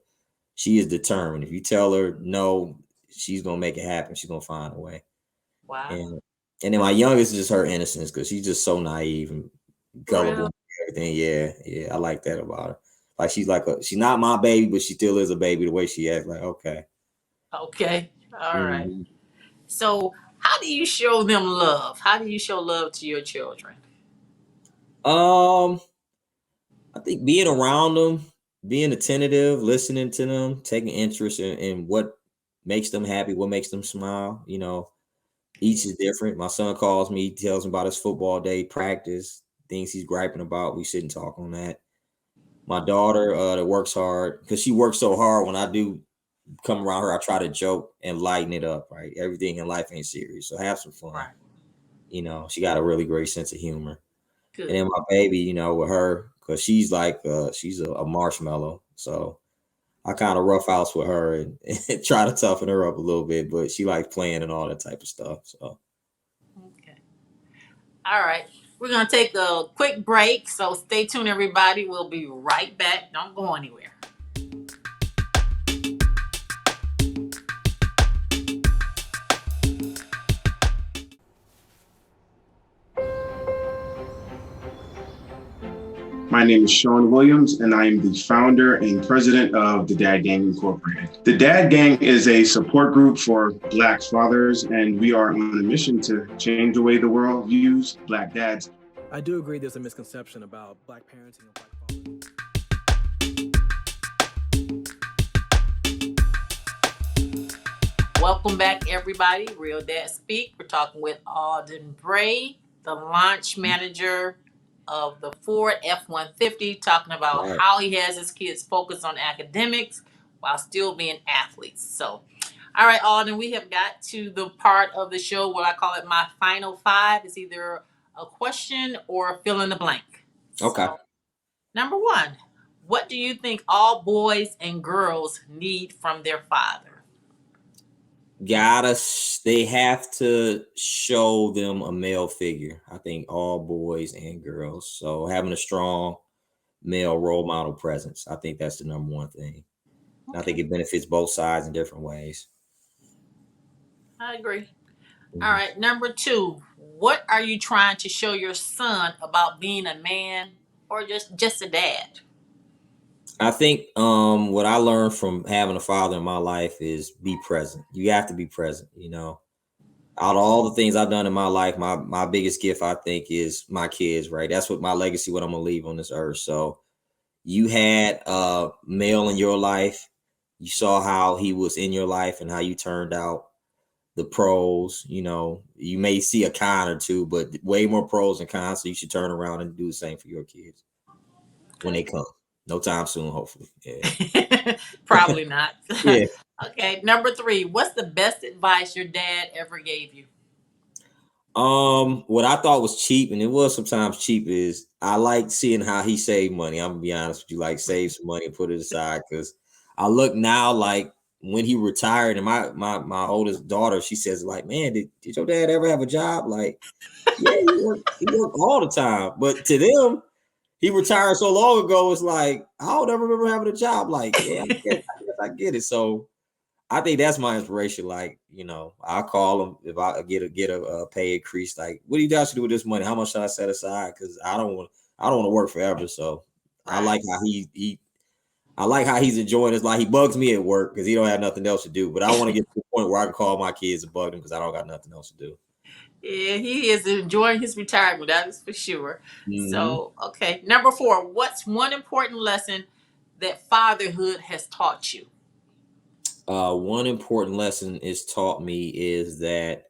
she is determined. If you tell her no, she's gonna make it happen. She's gonna find a way.
Wow.
And then my youngest is just her innocence, because she's just so naive and gullible.
Really?
Everything. Yeah. I like that about her. Like she's she's not my baby, but she still is a baby the way she acts. Like, okay.
Okay. All right.
Mhm.
So how do you show them love? How do you show love to your children?
Um, I think being around them, being attentive, listening to them, taking interest in what makes them happy, what makes them smile. Each is different. My son calls me, tells me about his football day, practice, things he's griping about. We sit and talk on that. My daughter that works hard, because she works so hard, when I do come around her, I try to joke and lighten it up, right? Everything in life ain't serious. So have some fun.
Right.
She got a really great sense of humor.
Good.
And then my baby, with her, because she's like she's a marshmallow. So I kind of rough house with her and try to toughen her up a little bit, but she likes playing and all that type of stuff. So
Okay. All right. We're going to take a quick break. So stay tuned, everybody. We'll be right back. Don't go anywhere.
My name is Sean Williams, and I am the founder and president of the Dad Gang Incorporated. The Dad Gang is a support group for Black fathers, and we are on a mission to change the way the world views Black dads.
I do agree there's a misconception about Black parenting and Black fathers.
Welcome back, everybody. Real Dad Speak. We're talking with Alden Bray. the launch manager of the Ford F-150, talking about
Right.
how he has his kids focus on academics while still being athletes. So, all right, Alden, we have got to the part of the show where I call it my final five. It's either a question or fill in the blank.
Okay.
So, number one, what do you think all boys and girls need from their father?
They have to show them a male figure. I think all boys and girls. So having a strong male role model presence, I think that's the number one thing. I think it benefits both sides in different ways.
I agree. All
Mhm.
right, number two, what are you trying to show your son about being a man or just a dad?
I think what I learned from having a father in my life is be present. You have to be present, you know. Out of all the things I've done in my life, my biggest gift I think is my kids, right? That's what my legacy, what I'm gonna leave on this earth. So you had a male in your life, you saw how he was in your life and how you turned out, the pros, you know, you may see a con or two, but way more pros than cons. So you should turn around and do the same for your kids when they come. No time soon, hopefully. Yeah.
Probably not.
Yeah.
Okay, number three, what's the best advice your dad ever gave you?
What I thought was cheap, and it was sometimes cheap, is I like seeing how he saved money. I'm gonna be honest with you, like save some money and put it aside. Cause I look now like when he retired, and my oldest daughter, she says, like, man, did your dad ever have a job? Like, yeah, he worked all the time. But to them, he retired so long ago, it's like, I don't ever remember having a job. Like, yeah, I get it. So I think that's my inspiration. Like, you know, I'll call him if I get a pay increase. Like, what do you guys do with this money? How much should I set aside? Because I don't want to work forever. So I
Right.
like how I like how he's enjoying his life. He bugs me at work because he don't have nothing else to do. But I want to get to the point where I can call my kids and bug them because I don't got nothing else to do.
Yeah, he is enjoying his retirement, that is for sure.
Hmm.
So, okay, number four, what's one important lesson that fatherhood has taught you?
One important lesson it's taught me is that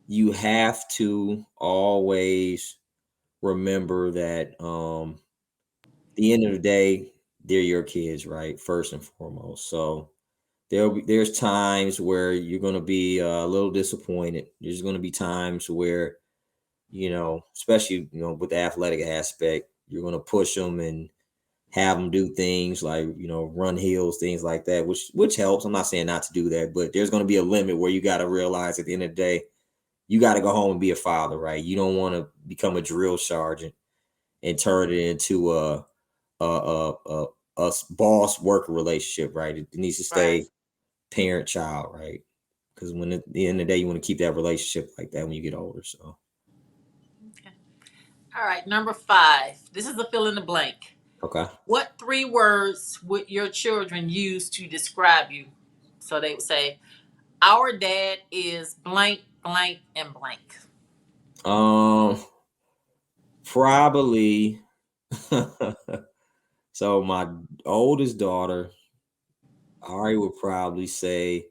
you have to always remember that the end of the day, they're your kids, right? First and foremost. So there's times where you're gonna be a little disappointed. There's gonna be times where, you know, especially with the athletic aspect, you're gonna push them and have them do things like run hills, things like that, which helps. I'm not saying not to do that, but there's gonna be a limit where you got to realize at the end of the day, you got to go home and be a father, right? You don't want to become a drill sergeant and turn it into a a boss worker relationship, right? It needs to
Right.
stay parent child, right? Because when at the end of the day, you want to keep that relationship like that when you get older. So
Okay. All right, number five. This is a fill in the blank.
okay.
What three words would your children use to describe you? So they would say, our dad is blank, blank, and blank.
um Probably so my oldest daughter, Ari would probably say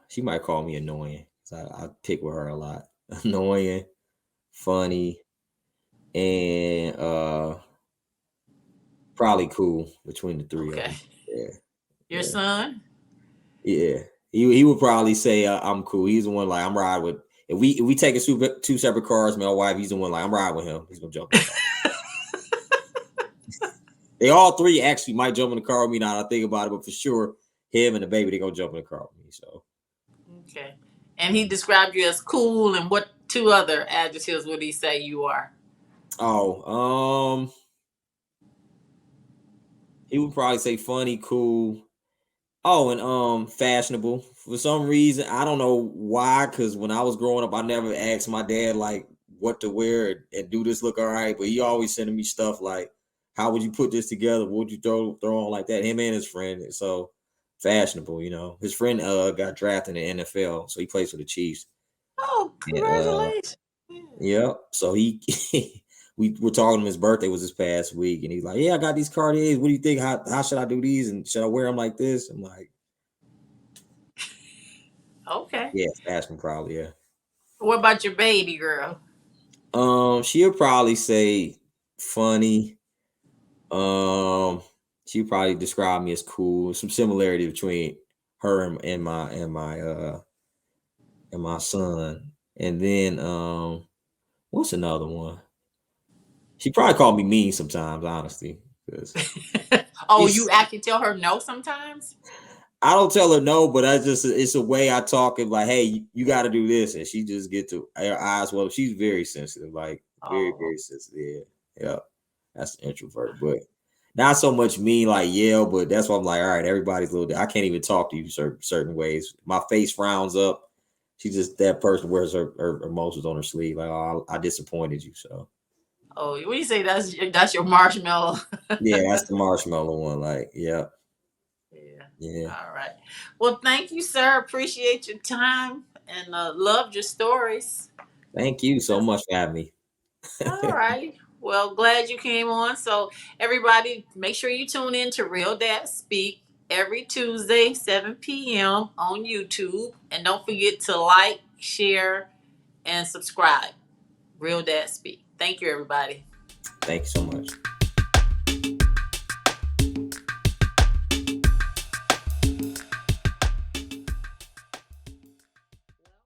she might call me annoying. So I pick with her a lot. Annoying, funny, and probably cool between the three of
Okay.
them. Yeah,
Your
yeah,
son?
yeah. He would probably say I'm cool. He's the one like I'm riding with. If we take a two separate cars, my wife, he's the one like I'm riding with him. He's gonna jump in the car. They all three actually might jump in the car with me now that I think about it, but for sure, him and the baby, they gonna jump in the car with me. So
Okay. And he described you as cool, and what two other adjectives would he say you are?
oh, he would probably say funny, cool. Oh, and fashionable. For some reason, I don't know why, because when I was growing up, I never asked my dad like what to wear and do this look all right. But he always sending me stuff like, how would you put this together? What would you throw on like that? Him and his friend. So fashionable, His friend got drafted in the NFL, so he plays for the Chiefs.
Oh,
And
congratulations.
yeah, so he we were talking. His birthday was this past week, and he's like, "Yeah, I got these Cartiers. What do you think? How should I do these? And should I wear them like this?" I'm like,
Okay.
"Yeah, fashion probably, yeah."
What about your baby girl?
She'll probably say funny. Um, she'll probably describe me as cool. Some similarity between her and my son. And then what's another one? She probably called me mean sometimes, honestly. Because
Oh, you
she's
actually tell her no sometimes?
I don't tell her no, but it's a way I talk and like, hey, you got to do this, and she just get to her eyes. Well, she's very sensitive, like very
Oh,
very sensitive. Yeah, that's an introvert, but not so much me like yell. But that's why I'm like, all right, everybody's a little. I can't even talk to you certain ways. My face frowns up. She's just that person wears her emotions on her sleeve. Like, oh, I disappointed you. So
oh, what do you say? That's your marshmallow.
yeah, that's the marshmallow one. Like, yeah,
Yeah.
yeah.
All right. Well, thank you, sir. Appreciate your time and loved your stories.
Thank you so much for having me.
All right. Well, glad you came on. So, everybody, make sure you tune in to Real Dad Speak every Tuesday, 7 p.m. on YouTube. And don't forget to like, share, and subscribe. Real Dad Speak. Thank you, everybody.
Thank you so much.